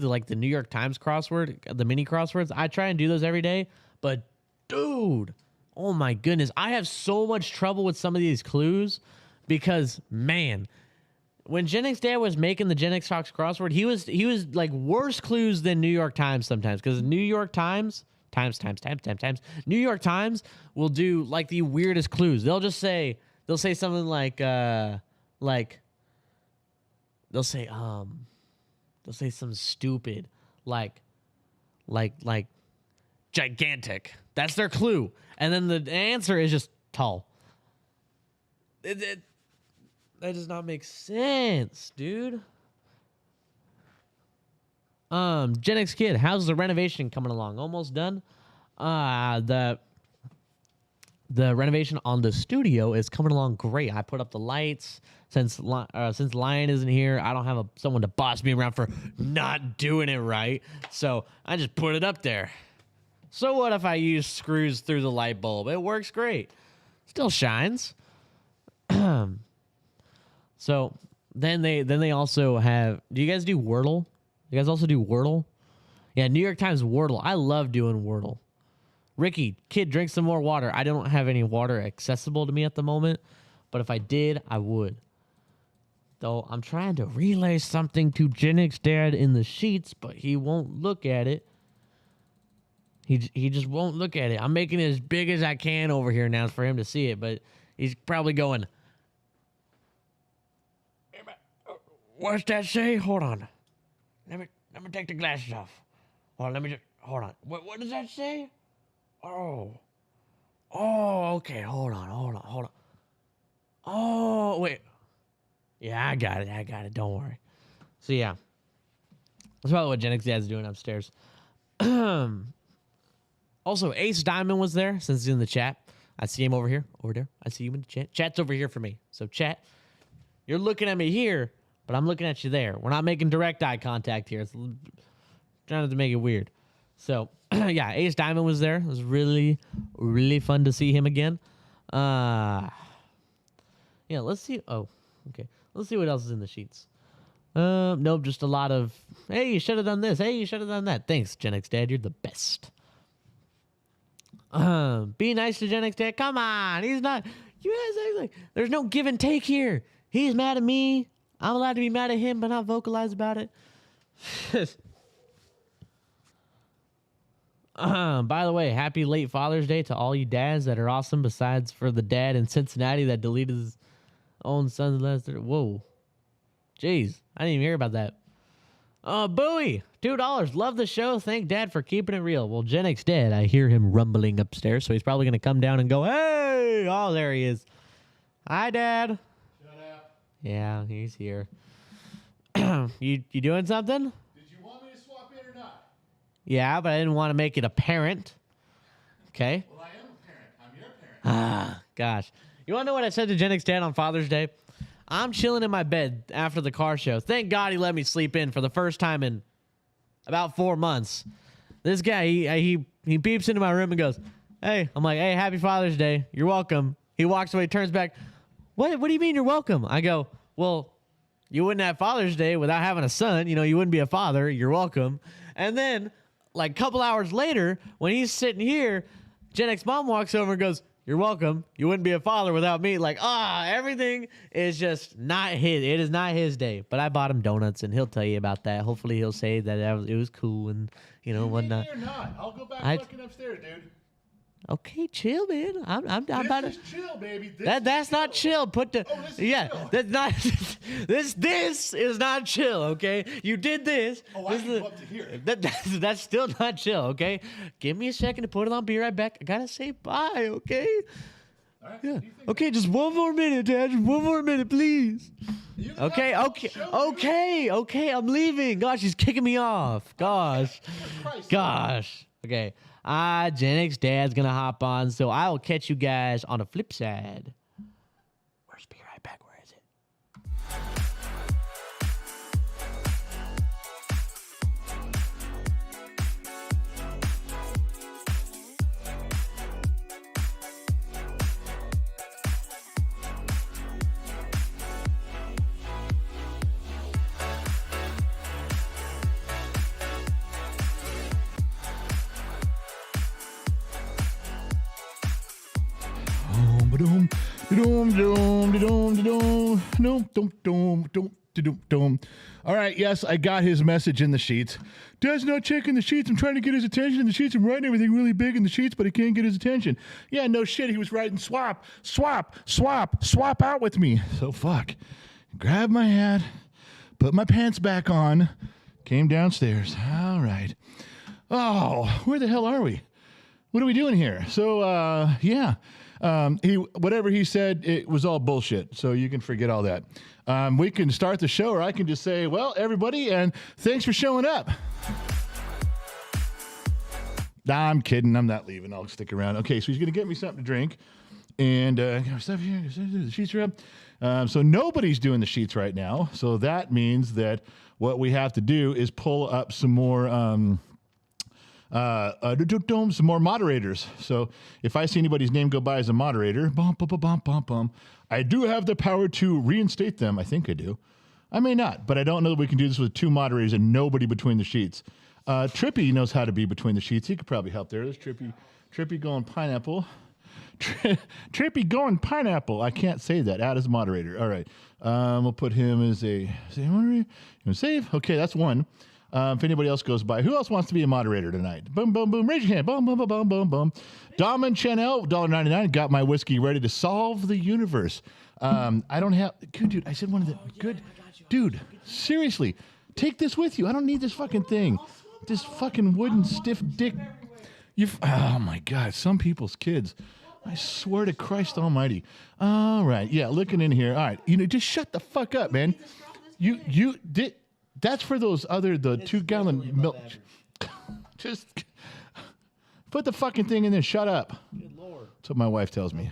like the New York Times crossword, the mini crosswords? I try and do those every day, but dude, oh my goodness, I have so much trouble with some of these clues because, man, when Gen X Dad was making the Gen X Talks crossword, he was like worse clues than New York Times sometimes, because New York Times New York Times will do like the weirdest clues. They'll say something like they'll say something stupid like gigantic. That's their clue, and then the answer is just tall. That does not make sense, dude. Gen X Kid, how's the renovation coming along? Almost done. The renovation on the studio is coming along great. I put up the lights. Since Lion isn't here, I don't have someone to boss me around for not doing it right. So I just put it up there. So what if I use screws through the light bulb? It works great. Still shines. So Then they also have. Do you guys do Wordle? You guys also do Wordle? Yeah, New York Times Wordle. I love doing Wordle. Ricky, kid, drink some more water. I don't have any water accessible to me at the moment, but if I did, I would. Though I'm trying to relay something to Jennick's dad in the sheets, but he won't look at it. He just won't look at it. I'm making it as big as I can over here now for him to see it, but he's probably going, what's that say? Hold on. Let me take the glasses off. Hold on. What does that say? Oh, okay. Hold on. Oh, wait. Yeah, I got it. Don't worry. So, yeah. That's probably what Jennick's dad's doing upstairs. Also, Ace Diamond was there since he's in the chat. I see him over there. I see you in the chat. Chat's over here for me. So, chat, you're looking at me here, but I'm looking at you there. We're not making direct eye contact here. It's trying to make it weird. So, yeah, Ace Diamond was there. It was really, really fun to see him again. Yeah, let's see. Oh, okay. Let's see what else is in the sheets. Nope, just a lot of, hey, you should have done this. Hey, you should have done that. Thanks, Jennick's dad. You're the best. Be nice to Jennick's dad. Come on. He's not. You guys act like there's no give and take here. He's mad at me. I'm allowed to be mad at him, but not vocalize about it. By the way, happy late Father's Day to all you dads that are awesome, besides for the dad in Cincinnati that deleted his own son's last. Whoa. Jeez. I didn't even hear about that. Bowie, $2. Love the show. Thank Dad for keeping it real. Well, Jennick's dead. I hear him rumbling upstairs, so he's probably going to come down and go, hey! Oh, there he is. Hi, Dad. Shut up. Yeah, he's here. You doing something? Did you want me to swap in or not? Yeah, but I didn't want to make it apparent. Okay. Well, I am a parent. I'm your parent. Ah, gosh. You want to know what I said to Jennick's dad on Father's Day? I'm chilling in my bed after the car show. Thank God he let me sleep in for the first time in about 4 months. This guy, he beeps into my room and goes, hey. I'm like, hey, happy Father's Day. You're welcome. He walks away, turns back. What do you mean you're welcome? I go, well, you wouldn't have Father's Day without having a son. You know, you wouldn't be a father. You're welcome. And then, like a couple hours later, when he's sitting here, Jennick's mom walks over and goes, you're welcome. You wouldn't be a father without me. Like, everything is just not his. It is not his day. But I bought him donuts, and he'll tell you about that. Hopefully, he'll say that it was cool and, whatnot. Or not. I'll go back looking upstairs, dude. Okay, chill, man. I'm about to. This is chill, baby. That's not chill. Put the chill. That's not this is not chill. Okay, you did this. Oh, I can love to hear it. That's still not chill. Okay, give me a second to put it on. Be right back. I gotta say bye. Okay. All right, yeah. Okay, just one more minute, Dad. Just one more minute, please. Okay. I'm leaving. Gosh, he's kicking me off. Gosh. Okay. Jennick's dad's gonna hop on, so I'll catch you guys on the flip side. Where's Be Right Back? Where is it? All right, yes, I got his message in the sheets. Dad's not checking the sheets. I'm trying to get his attention in the sheets. I'm writing everything really big in the sheets, but I can't get his attention. Yeah, no shit. He was writing swap out with me. So fuck. Grabbed my hat, put my pants back on, came downstairs. All right. Oh, where the hell are we? What are we doing here? So, yeah. Whatever he said, it was all bullshit. So you can forget all that. We can start the show, or I can just say, well, everybody, and thanks for showing up. Nah, I'm kidding. I'm not leaving. I'll stick around. Okay, so he's going to get me something to drink. And stuff here. The sheets are up. So nobody's doing the sheets right now. So that means that what we have to do is pull up some more... some more moderators. So if I see anybody's name go by as a moderator, I do have the power to reinstate them. I think I do. I may not, but I don't know that we can do this with 2 moderators and nobody between the sheets. Trippy knows how to be between the sheets. He could probably help there. There's Trippy. Trippy going pineapple. Trippy going pineapple. I can't say that. Add as a moderator. All right. We'll put him as a moderator. Save. Okay, that's one. If anybody else goes by, who else wants to be a moderator tonight? Boom, boom, boom. Raise your hand. Boom, boom, boom, boom, boom, boom. Dom and Chanel, $1.99. Got my whiskey ready to solve the universe. I don't have. Good, dude. I said one of the. Good. Dude, seriously. Take this with you. I don't need this fucking thing. This fucking wooden stiff dick. Oh, my God. Some people's kids. I swear to Christ almighty. All right. Yeah, looking in here. All right. Just shut the fuck up, man. You did. That's for those the 2-gallon milk. Just put the fucking thing in there. Shut up. Good Lord. That's what my wife tells me.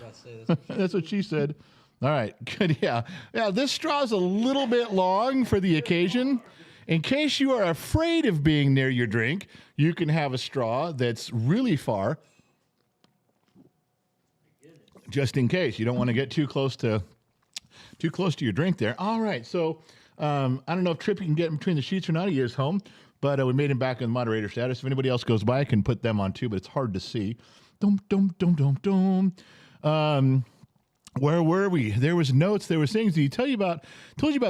That's what she said. All right. Good. Yeah. Yeah. This straw's a little bit long for the occasion. In case you are afraid of being near your drink, you can have a straw that's really far. Just in case you don't want to get too close to your drink there. All right. So. I don't know if Trippy can get in between the sheets or not. He is home, but we made him back in moderator status. If anybody else goes by, I can put them on too, but it's hard to see. Where were we? There was notes. There was things. Told you about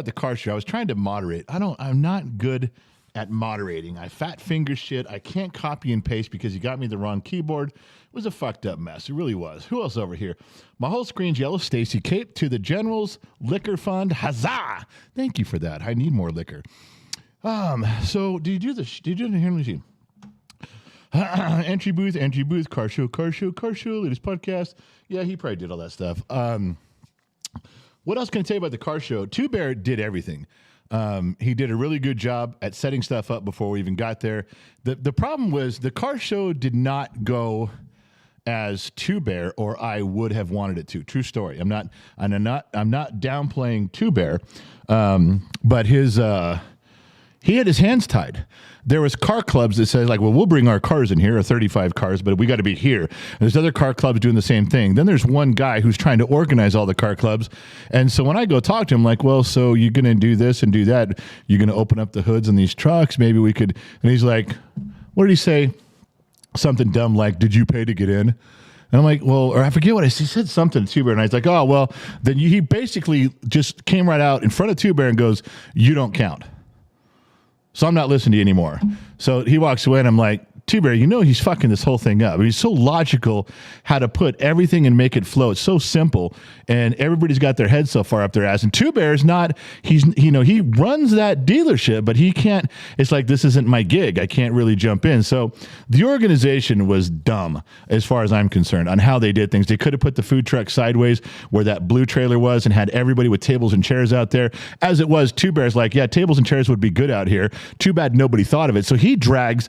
the car show. I was trying to moderate. I'm not good at moderating. I fat finger shit. I can't copy and paste because you got me the wrong keyboard. It was a fucked up mess. It really was. Who else over here? My whole screen's yellow. Stacy Cape to the General's Liquor Fund. Huzzah! Thank you for that. I need more liquor. So do you do this? Do you do it in here machine? Entry booth, car show, latest podcast. Yeah, he probably did all that stuff. What else can I tell you about the car show? Two Bear did everything. He did a really good job at setting stuff up before we even got there. The problem was the car show did not go as Two Bear or I would have wanted it to. True story. I'm not downplaying Two Bear, but he had his hands tied. There was car clubs that says like, well, we'll bring our cars in here, or 35 cars, but we got to be here. And there's other car clubs doing the same thing. Then there's one guy who's trying to organize all the car clubs. And so when I go talk to him, like, well, so you're going to do this and do that. You're going to open up the hoods on these trucks. Maybe we could. And he's like, what did he say? Something dumb like, did you pay to get in? And I'm like, well, or I forget what he said something to Two Bear. And I was like, oh, well, then he basically just came right out in front of Two Bear and goes, you don't count. So I'm not listening to you anymore. So he walks away and I'm like, Two Bear, he's fucking this whole thing up. He's so logical how to put everything and make it flow. It's so simple. And everybody's got their head so far up their ass. And Two Bear is not, he runs that dealership, but he can't, it's like, this isn't my gig. I can't really jump in. So the organization was dumb as far as I'm concerned on how they did things. They could have put the food truck sideways where that blue trailer was and had everybody with tables and chairs out there. As it was, Two Bear's like, yeah, tables and chairs would be good out here. Too bad nobody thought of it. So he drags,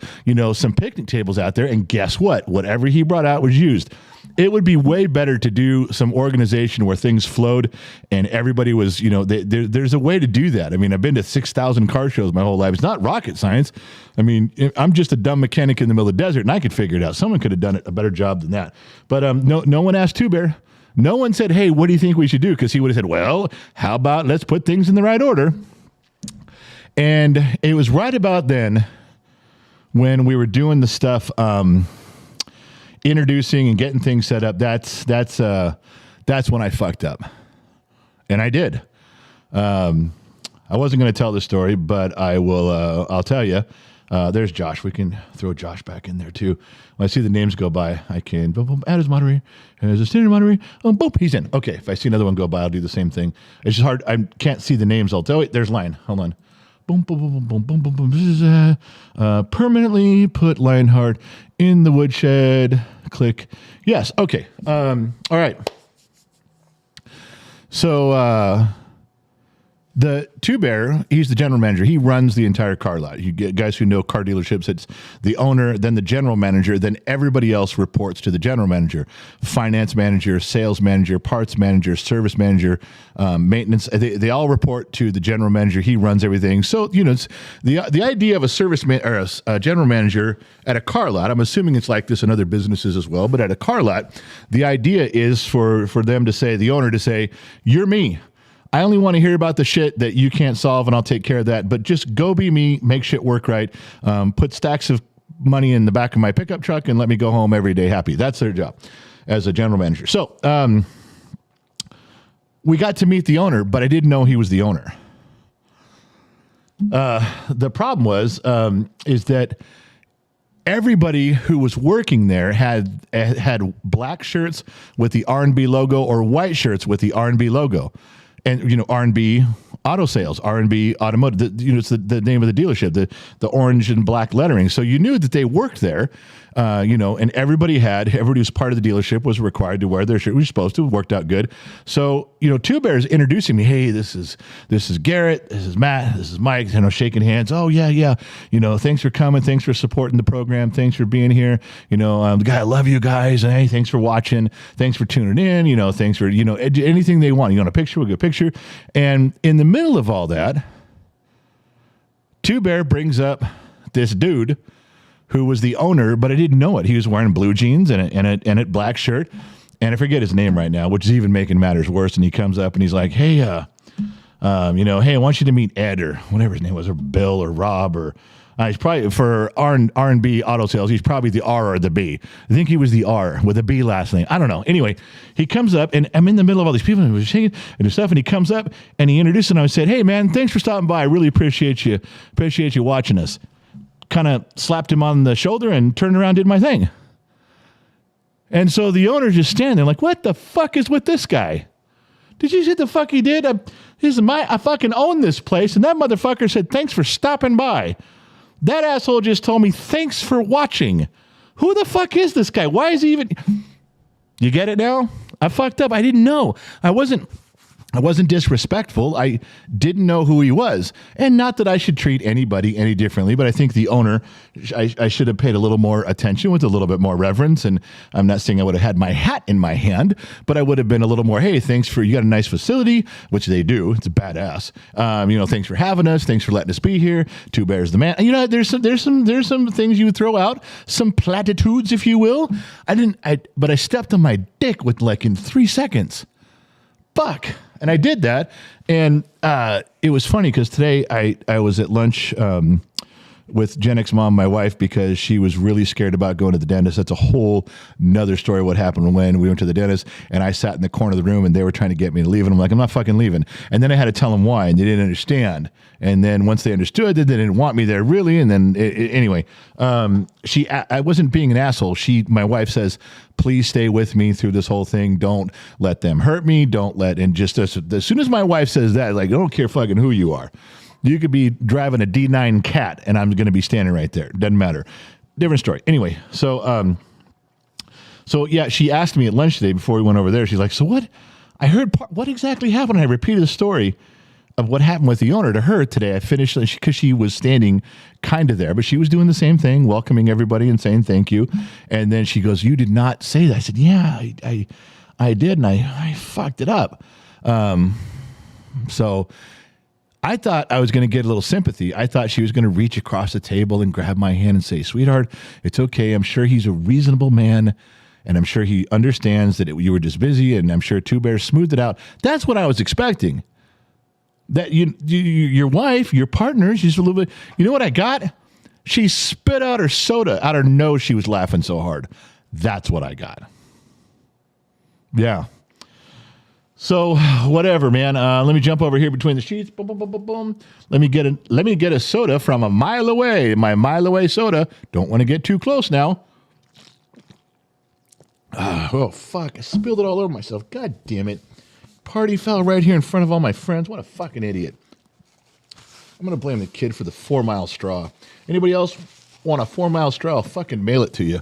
some picnic tables out there, and guess what? Whatever he brought out was used. It would be way better to do some organization where things flowed and everybody was, there's a way to do that. I mean, I've been to 6,000 car shows my whole life. It's not rocket science. I mean, I'm just a dumb mechanic in the middle of the desert and I could figure it out. Someone could have done a better job than that. But no one asked Two Bear. No one said, hey, what do you think we should do? Because he would have said, well, how about let's put things in the right order? And it was right about then when we were doing the stuff, introducing and getting things set up, that's when I fucked up. And I did. I wasn't going to tell the story, but I will, I'll tell you. There's Josh. We can throw Josh back in there too. When I see the names go by, I can boom, boom, add as moderator, as a standard moderator. Boom, he's in. Okay, if I see another one go by, I'll do the same thing. It's just hard. I can't see the names. I'll tell you. There's Lion. Hold on. Boom, boom, boom, boom, boom, boom, boom. This is permanently put Lionheart in the woodshed. Click. Yes. Okay. All right. So the Two Bear, he's the general manager. He runs the entire car lot. You get guys who know car dealerships. It's the owner, then the general manager, then everybody else reports to the general manager. Finance manager, sales manager, parts manager, service manager, maintenance. They all report to the general manager. He runs everything. So, it's the idea of a service or a general manager at a car lot, I'm assuming it's like this in other businesses as well, but at a car lot, the idea is for them to say, the owner to say, you're me. I only want to hear about the shit that you can't solve, and I'll take care of that. But just go be me, make shit work right, put stacks of money in the back of my pickup truck, and let me go home every day happy. That's their job as a general manager. So we got to meet the owner, but I didn't know he was the owner. The problem was is that everybody who was working there had black shirts with the R&B logo or white shirts with the R&B logo, and R&B auto sales, R&B automotive. It's the name of the dealership, the orange and black lettering. So you knew that they worked there. And everybody was part of the dealership was required to wear their shirt. We were supposed to. It worked out good. So, Two Bears introducing me. Hey, this is Garrett. This is Matt. This is Mike. Shaking hands. Oh yeah. Thanks for coming. Thanks for supporting the program. Thanks for being here. The guy, I love you guys. And hey, thanks for watching. Thanks for tuning in. Thanks for anything they want. You want a picture? We'll get a picture. And in the middle of all that, Two Bear brings up this dude who was the owner, but I didn't know it. He was wearing blue jeans and a black shirt, and I forget his name right now, which is even making matters worse. And he comes up and he's like, "Hey, hey, I want you to meet Ed or whatever his name was, or Bill or Rob or he's probably for R&B auto sales. He's probably the R or the B. I think he was the R with a B last name. I don't know. Anyway, he comes up and I'm in the middle of all these people and he was shaking and stuff. And he comes up and he introduced and I said, "Hey man, thanks for stopping by. I really appreciate you watching us." Kind of slapped him on the shoulder and turned around and did my thing. And so the owner just standing there like, what the fuck is with this guy? Did you see what the fuck he did? I fucking own this place. And that motherfucker said, thanks for stopping by. That asshole just told me, thanks for watching. Who the fuck is this guy? Why is he even... You get it now? I fucked up. I didn't know. I wasn't disrespectful. I didn't know who he was. And not that I should treat anybody any differently, but I think the owner, I should have paid a little more attention with a little bit more reverence. And I'm not saying I would have had my hat in my hand, but I would have been a little more, hey, you got a nice facility, which they do. It's badass. Thanks for having us. Thanks for letting us be here. Two Bears the man. There's some things you would throw out, some platitudes, if you will. But I stepped on my dick in 3 seconds. Fuck. And I did that, and it was funny because today I was at lunch with Gen X mom, my wife, because she was really scared about going to the dentist. That's a whole nother story what happened when we went to the dentist, and I sat in the corner of the room, and they were trying to get me to leave, and I'm like, I'm not fucking leaving. And then I had to tell them why, and they didn't understand. And then once they understood, they didn't want me there really, and then anyway, I wasn't being an asshole. My wife says, please stay with me through this whole thing. Don't let them hurt me. And just as soon as my wife says that, I don't care fucking who you are. You could be driving a D9 Cat, and I'm going to be standing right there. Doesn't matter. Different story. Anyway, so yeah, she asked me at lunch today before we went over there. She's like, so what? I heard what exactly happened. I repeated the story of what happened with the owner to her today. I finished because she was standing kind of there, but she was doing the same thing, welcoming everybody and saying thank you. And then she goes, you did not say that. I said, yeah, I did, and I fucked it up. So I thought I was going to get a little sympathy. I thought she was going to reach across the table and grab my hand and say, sweetheart, it's okay. I'm sure he's a reasonable man, and I'm sure he understands that you were just busy, and I'm sure Two Bears smoothed it out. That's what I was expecting. That your wife, your partner, she's a little bit... You know what I got? She spit out her soda out her nose. She was laughing so hard. That's what I got. Yeah. So whatever, man. Let me jump over here between the sheets. Boom, boom, boom, boom, boom. Let me get a soda from a mile away. My mile away soda. Don't want to get too close now. Oh fuck! I spilled it all over myself. God damn it! Party foul right here in front of all my friends. What a fucking idiot! I'm gonna blame the kid for the 4 mile straw. Anybody else want a 4 mile straw? I'll fucking mail it to you.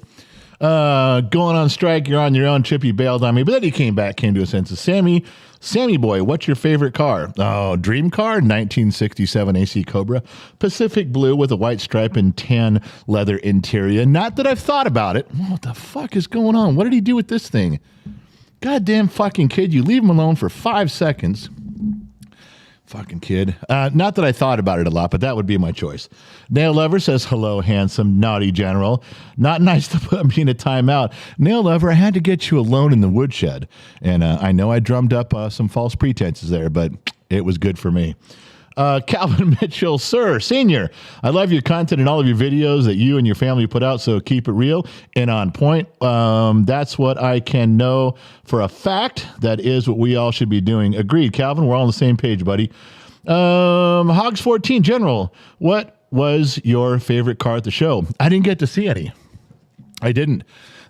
Going on strike, you're on your own. Chippy bailed on me, but then he came to a sense of Sammy boy, what's your favorite car? Oh, dream car, 1967 AC Cobra, Pacific blue with a white stripe and tan leather interior. Not that I've thought about it. What the fuck is going on? What did he do with this thing? Goddamn fucking kid, you leave him alone for 5 seconds. Fucking kid. Not that I thought about it a lot, but that would be my choice. Nail Lover says, hello, handsome, naughty general. Not nice to put me in a timeout. Nail Lover, I had to get you alone in the woodshed. And I know I drummed up some false pretenses there, but It was good for me. Calvin Mitchell, sir, senior, I love your content and all of your videos that you and your family put out, so keep it real and on point. That's what I can know for a fact. That is what we all should be doing. Agreed, Calvin. We're all on the same page, buddy. Hogs 14, General, what was your favorite car at the show? I didn't get to see any. I didn't.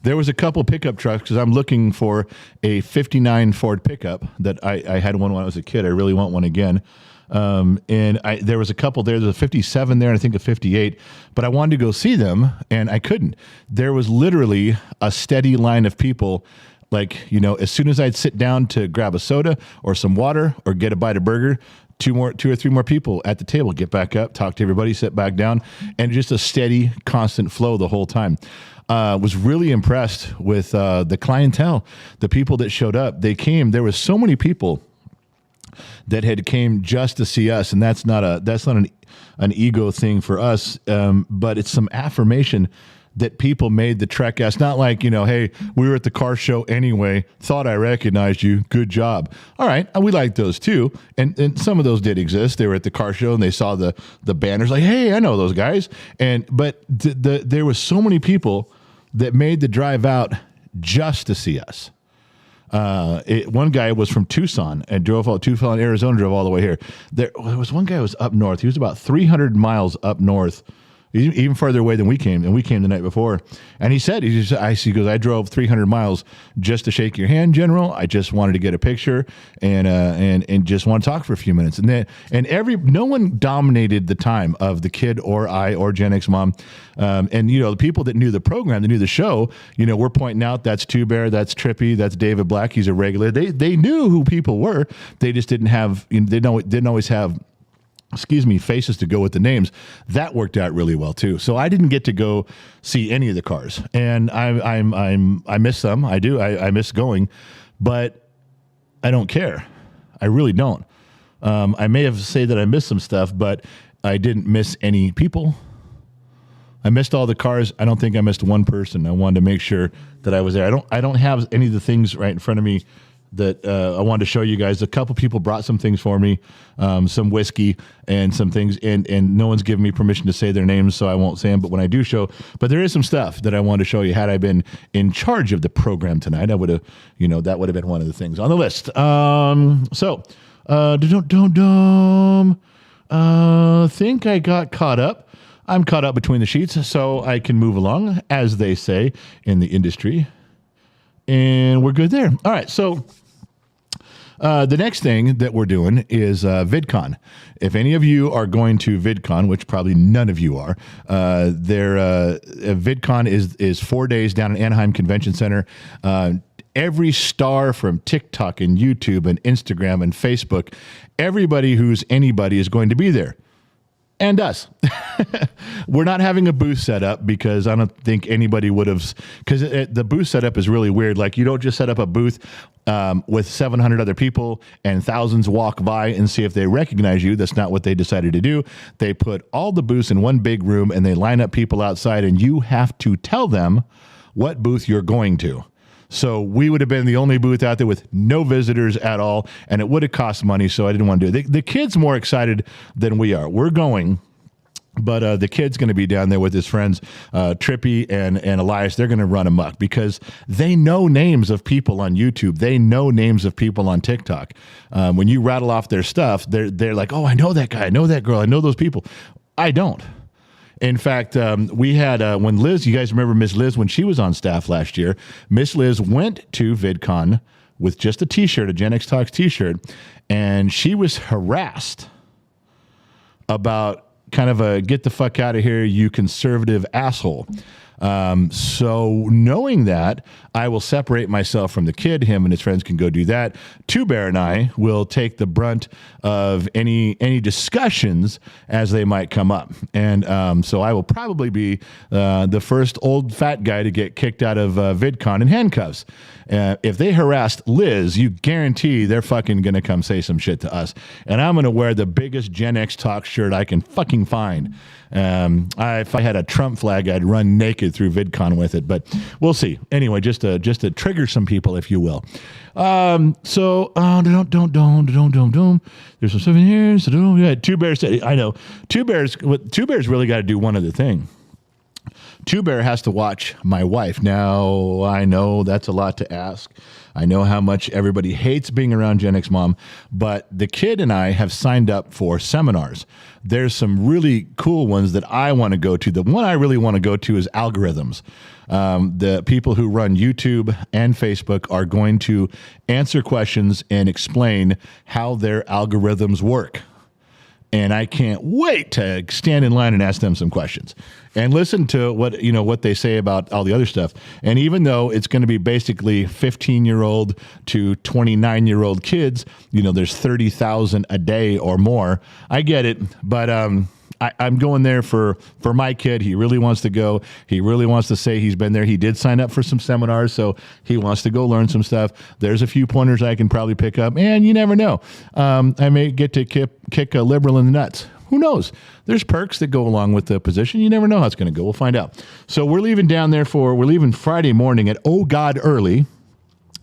There was a couple pickup trucks because I'm looking for a 59 Ford pickup that I had one when I was a kid. I really want one again. There was a couple there. There's a 57 there and I think a 58, but I wanted to go see them and I couldn't. There was literally a steady line of people. Like, as soon as I'd sit down to grab a soda or some water or get a bite of burger, two or three more people at the table, get back up, talk to everybody, sit back down, and just a steady, constant flow the whole time. Was really impressed with the clientele, the people that showed up. They came. There was so many people that had came just to see us, and that's not an ego thing for us, but it's some affirmation that people made the trek. It's not like, hey, we were at the car show anyway, thought I recognized you, good job. All right, we like those too, and some of those did exist. They were at the car show and they saw the banners like, hey, I know those guys. But there was so many people that made the drive out just to see us. One guy was from Tucson and Tucson, Arizona, drove all the way here. There was one guy who was up north. He was about 300 miles up north, even further away than we came, and we came the night before. And he said, he goes, I drove 300 miles just to shake your hand, General. I just wanted to get a picture and just want to talk for a few minutes. No one dominated the time of the kid or I or Gen X Mom. The people that knew the program, that knew the show, we're pointing out that's Two Bear, that's Trippy, that's David Black. He's a regular. They knew who people were. They just didn't have, they didn't always have, faces to go with the names. That worked out really well too. So I didn't get to go see any of the cars, and I miss them. I do. I miss going, but I don't care. I really don't. I may have said that I missed some stuff, but I didn't miss any people. I missed all the cars. I don't think I missed one person. I wanted to make sure that I was there. I don't have any of the things right in front of me that I wanted to show you guys. A couple people brought some things for me, some whiskey and some things, and no one's given me permission to say their names, so I won't say them. But when I do show, but there is some stuff that I wanted to show you. Had I been in charge of the program tonight, I would have, that would have been one of the things on the list. Think I got caught up. I'm caught up between the sheets, so I can move along, as they say in the industry. And we're good there. All right, so the next thing that we're doing is VidCon. If any of you are going to VidCon, which probably none of you are, VidCon is 4 days down in Anaheim Convention Center. Every star from TikTok and YouTube and Instagram and Facebook, everybody who's anybody is going to be there. And us. We're not having a booth set up because I don't think anybody would have, because the booth setup is really weird. Like, you don't just set up a booth with 700 other people and thousands walk by and see if they recognize you. That's not what they decided to do. They put all the booths in one big room and they line up people outside, and you have to tell them what booth you're going to. So we would have been the only booth out there with no visitors at all, and it would have cost money, so I didn't want to do it. The kid's more excited than we are. We're going, but the kid's going to be down there with his friends, Trippy and Elias. They're going to run amok because they know names of people on YouTube. They know names of people on TikTok. When you rattle off their stuff, they're like, oh, I know that guy. I know that girl. I know those people. I don't. In fact, we had, when Liz, you guys remember Miss Liz when she was on staff last year, Miss Liz went to VidCon with just a t-shirt, a Gen X Talks t-shirt, and she was harassed about kind of a get the fuck out of here, you conservative asshole. So knowing that, I will separate myself from the kid. Him and his friends can go do that. Two Bear and I will take the brunt of any discussions as they might come up. And so I will probably be the first old fat guy to get kicked out of VidCon in handcuffs. If they harassed Liz, you guarantee they're fucking going to come say some shit to us. And I'm going to wear the biggest Gen X Talk shirt I can fucking find. If I had a Trump flag, I'd run naked through VidCon with it, but we'll see. Anyway, just to trigger some people, if you will. So there's some stuff in here. So yeah, Two Bears. I know Two Bears. Two Bears really got to do one other thing. Two Bear has to watch my wife. Now, I know that's a lot to ask. I know how much everybody hates being around Gen X Mom, but the kid and I have signed up for seminars. There's some really cool ones that I want to go to. The one I really want to go to is algorithms. The people who run YouTube and Facebook are going to answer questions and explain how their algorithms work. And I can't wait to stand in line and ask them some questions and listen to what they say about all the other stuff. And even though it's going to be basically 15-year-old to 29-year-old kids, there's 30,000 a day or more. I get it, but I'm going there for my kid. He really wants to go. He really wants to say he's been there. He did sign up for some seminars, so he wants to go learn some stuff. There's a few pointers I can probably pick up, and you never know. I may get to kick a liberal in the nuts. Who knows? There's perks that go along with the position. You never know how it's going to go. We'll find out. So we're leaving Friday morning at Oh God Early.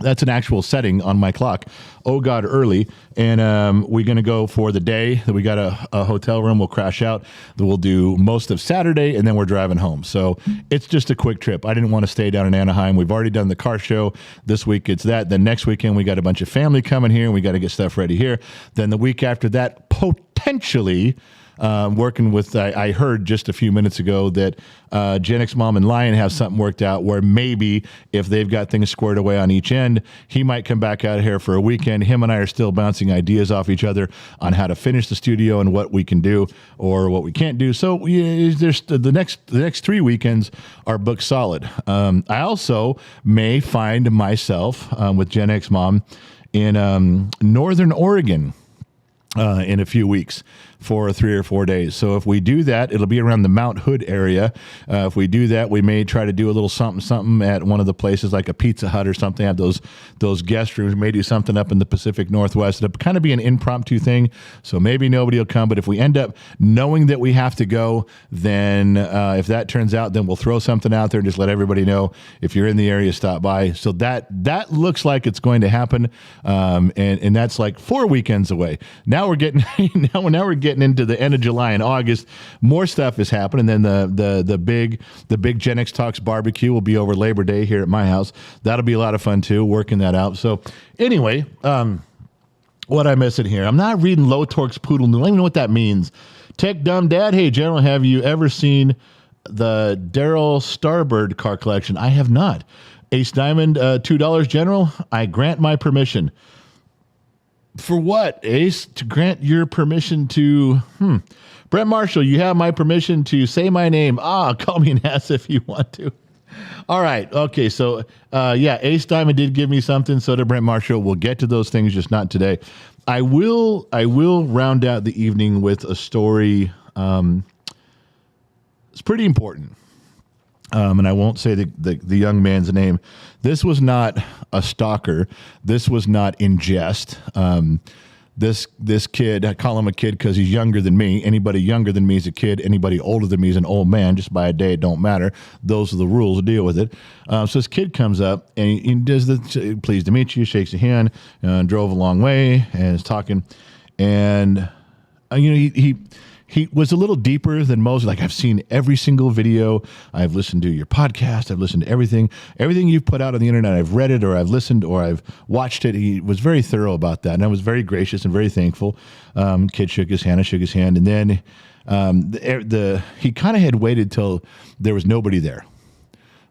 That's an actual setting on my clock. Oh God Early. And we're going to go for the day. We got a hotel room. We'll crash out. We'll do most of Saturday, and then we're driving home. So it's just a quick trip. I didn't want to stay down in Anaheim. We've already done the car show. This week it's that. Then next weekend we got a bunch of family coming here, and we got to get stuff ready here. Then the week after that, potentially working with, I heard just a few minutes ago that Gen X Mom and Lion have something worked out where maybe if they've got things squared away on each end, he might come back out here for a weekend. Him and I are still bouncing ideas off each other on how to finish the studio and what we can do or what we can't do. So there's the next 3 weekends are booked solid. I also may find myself with Gen X Mom in Northern Oregon in a few weeks for 3 or 4 days. So if we do that, it'll be around the Mount Hood area. If we do that, we may try to do a little something at one of the places like a Pizza Hut or something, have those guest rooms, may do something up in the Pacific Northwest. It'll kind of be an impromptu thing, so maybe nobody will come. But if we end up knowing that we have to go, then if that turns out, then we'll throw something out there and just let everybody know. If you're in the area, stop by. So that looks like it's going to happen, and that's like 4 weekends away. Now we're getting now we're getting into the end of July and August. More stuff is happening. Then the big Gen X Talks barbecue will be over Labor Day here at my house. That'll be a lot of fun too, working that out. So anyway, what I missing here? I'm not reading Low Torque's Poodle Noodle. I don't even know what that means. Tech Dumb Dad. Hey, General, have you ever seen the Daryl Starbird car collection? I have not. Ace Diamond, $2, General. I grant my permission. For what, Ace? To grant your permission to... Brett Marshall, you have my permission to say my name. Call me an ass if you want to. All right. Okay, so, Ace Diamond did give me something, so did Brent Marshall. We'll get to those things, just not today. I will round out the evening with a story. It's pretty important. And I won't say the young man's name. This was not a stalker. This was not in jest. This kid, I call him a kid because he's younger than me. Anybody younger than me is a kid. Anybody older than me is an old man. Just by a day, it don't matter. Those are the rules. Deal with it. So this kid comes up and he does the pleased to meet you, shakes your hand, drove a long way, and is talking. And he was a little deeper than most. Like, I've seen every single video. I've listened to your podcast. I've listened to everything you've put out on the internet. I've read it, or I've listened, or I've watched it. He was very thorough about that, and I was very gracious and very thankful. Kid shook his hand. I shook his hand, and then he kind of had waited till there was nobody there.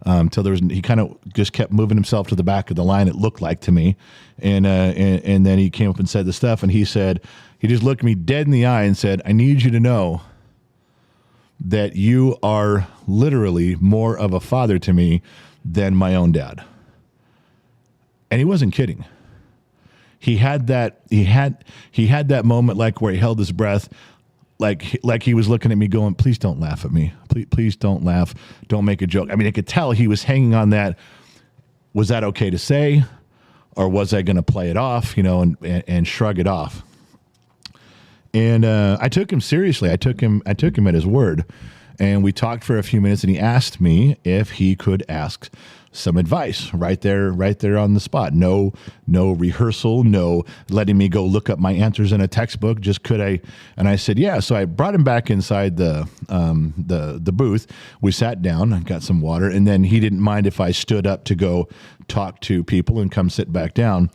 He kind of just kept moving himself to the back of the line. It looked like to me, and then he came up and said the stuff, and he just looked me dead in the eye and said, "I need you to know that you are literally more of a father to me than my own dad." And he wasn't kidding. He had that moment, like, where he held his breath, like he was looking at me going, "Please don't laugh at me. Please don't laugh. Don't make a joke." I mean, I could tell he was hanging on that. Was that okay to say? Or was I going to play it off, and shrug it off? And I took him seriously. I took him at his word, and we talked for a few minutes. And he asked me if he could ask some advice right there on the spot. No rehearsal, no letting me go look up my answers in a textbook. Just could I? And I said, yeah. So I brought him back inside the booth. We sat down, I got some water, and then he didn't mind if I stood up to go talk to people and come sit back down.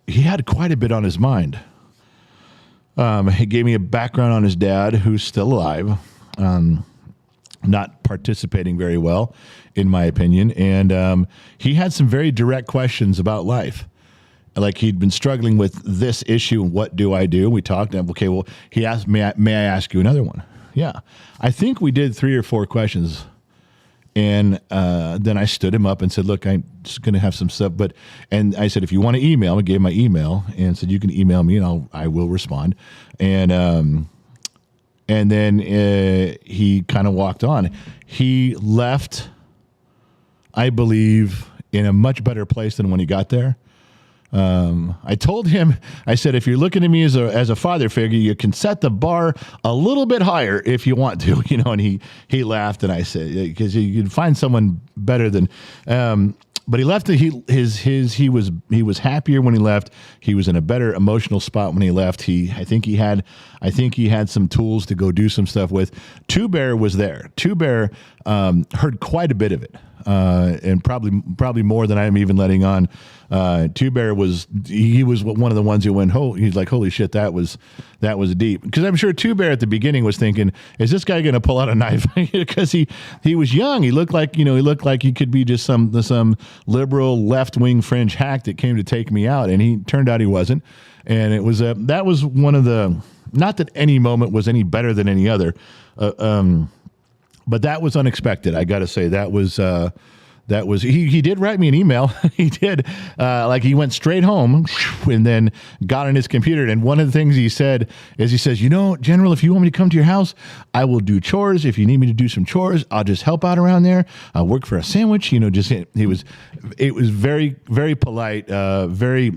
He had quite a bit on his mind. He gave me a background on his dad, who's still alive, not participating very well, in my opinion. And he had some very direct questions about life. Like, he'd been struggling with this issue. What do I do? We talked. And, okay, well, he asked, may I ask you another one? Yeah. I think we did 3 or 4 questions. And then I stood him up and said, look, I'm just going to have some stuff. And I said, if you want to email, I gave my email and said, you can email me and I will respond. And then he kind of walked on. He left, I believe, in a much better place than when he got there. I told him, I said, if you're looking at me as a father figure, you can set the bar a little bit higher if you want to, and he laughed, and I said, because you can find someone better than, but he left, he was happier when he left. He was in a better emotional spot when he left. I think he had some tools to go do some stuff with. Two Bear was there. Two Bear, heard quite a bit of it. And probably more than I'm even letting on. Two Bear was one of the ones who went, he's like, holy shit, that was deep. Because I'm sure Two Bear at the beginning was thinking, is this guy going to pull out a knife? Because he was young. He looked like he could be just some liberal left-wing fringe hack that came to take me out. And he turned out he wasn't. And it was that was one of the, not that any moment was any better than any other. But that was unexpected. I got to say, that was he did write me an email. He did, like, he went straight home and then got on his computer. And one of the things he said is, he says, General, if you want me to come to your house, I will do chores. If you need me to do some chores, I'll just help out around there. I'll work for a sandwich. It was very, very polite.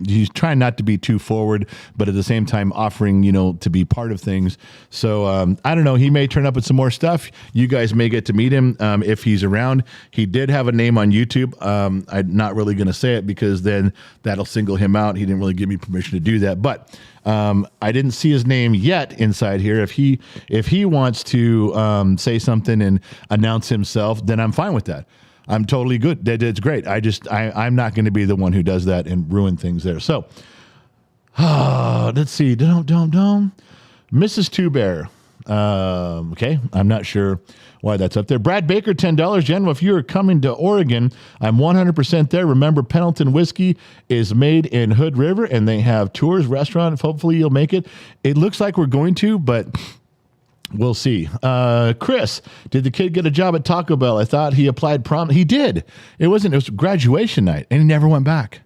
He's trying not to be too forward, but at the same time offering, to be part of things. So I don't know. He may turn up with some more stuff. You guys may get to meet him if he's around. He did have a name on YouTube. I'm not really going to say it because then that'll single him out. He didn't really give me permission to do that, but I didn't see his name yet inside here. If he wants to say something and announce himself, then I'm fine with that. I'm totally good. That's great. I'm not going to be the one who does that and ruin things there. So let's see. Mrs. Two Bear. Okay, I'm not sure why that's up there. Brad Baker, $10. General, if you are coming to Oregon, I'm 100% there. Remember, Pendleton Whiskey is made in Hood River, and they have tours, restaurants. Hopefully you'll make it. It looks like we're going to, but we'll see. Chris, did the kid get a job at Taco Bell? I thought he applied prom. He did. It was graduation night, and he never went back.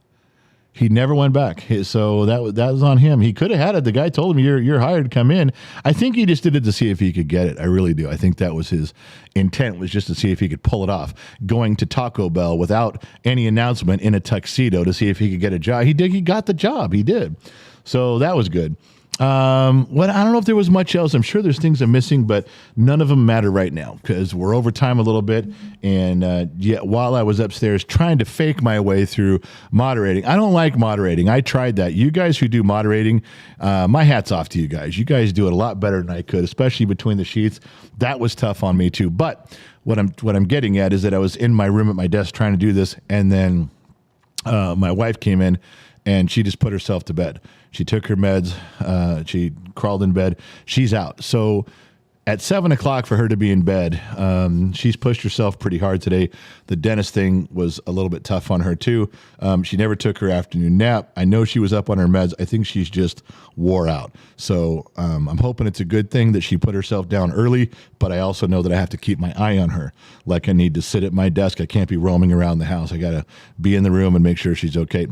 So that was on him. He could have had it. The guy told him, you're hired, come in. I think he just did it to see if he could get it. I really do. I think that was his intent, was just to see if he could pull it off, going to Taco Bell without any announcement in a tuxedo to see if he could get a job. He did. He got the job. He did. So that was good. I don't know if there was much else. I'm sure there's things I'm missing, but none of them matter right now because we're over time a little bit. And while I was upstairs trying to fake my way through moderating, I don't like moderating. I tried that. You guys who do moderating, my hat's off to you guys. You guys do it a lot better than I could, especially between the sheets. That was tough on me too. But what I'm getting at is that I was in my room at my desk trying to do this, and then my wife came in and she just put herself to bed. She took her meds. She crawled in bed. She's out. So at 7 o'clock for her to be in bed, she's pushed herself pretty hard today. The dentist thing was a little bit tough on her too. She never took her afternoon nap. I know she was up on her meds. I think she's just wore out. So I'm hoping it's a good thing that she put herself down early, but I also know that I have to keep my eye on her. Like, I need to sit at my desk. I can't be roaming around the house. I got to be in the room and make sure she's okay.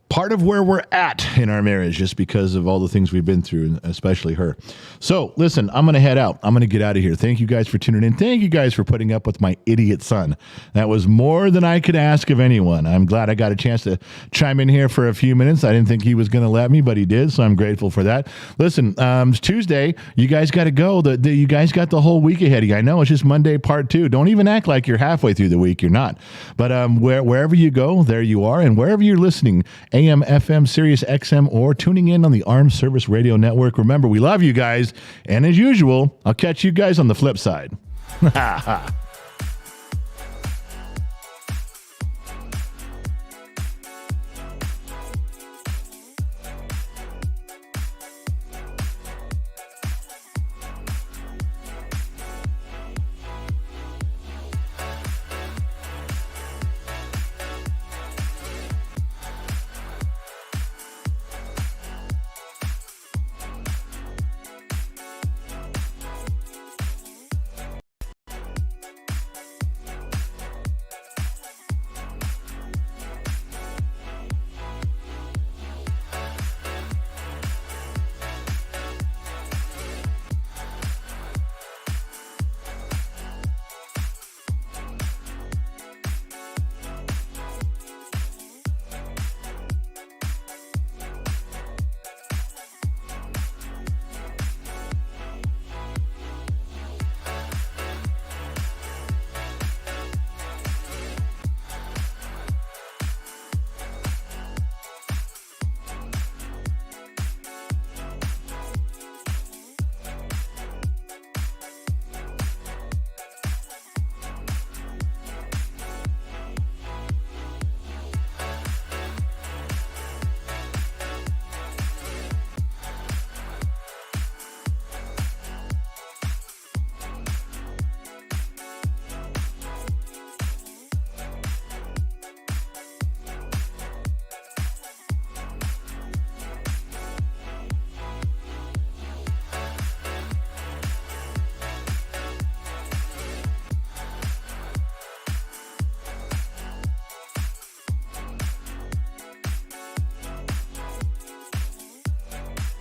part of where we're at in our marriage just because of all the things we've been through, and especially her. So, listen, I'm going to head out. I'm going to get out of here. Thank you guys for tuning in. Thank you guys for putting up with my idiot son. That was more than I could ask of anyone. I'm glad I got a chance to chime in here for a few minutes. I didn't think he was going to let me, but he did, so I'm grateful for that. Listen, it's Tuesday. You guys got to go. You guys got the whole week ahead of you. I know it's just Monday part 2. Don't even act like you're halfway through the week. You're not. But wherever you go, there you are. And wherever you're listening, AM, FM, Sirius XM, or tuning in on the Armed Service Radio Network. Remember, we love you guys. And as usual, I'll catch you guys on the flip side.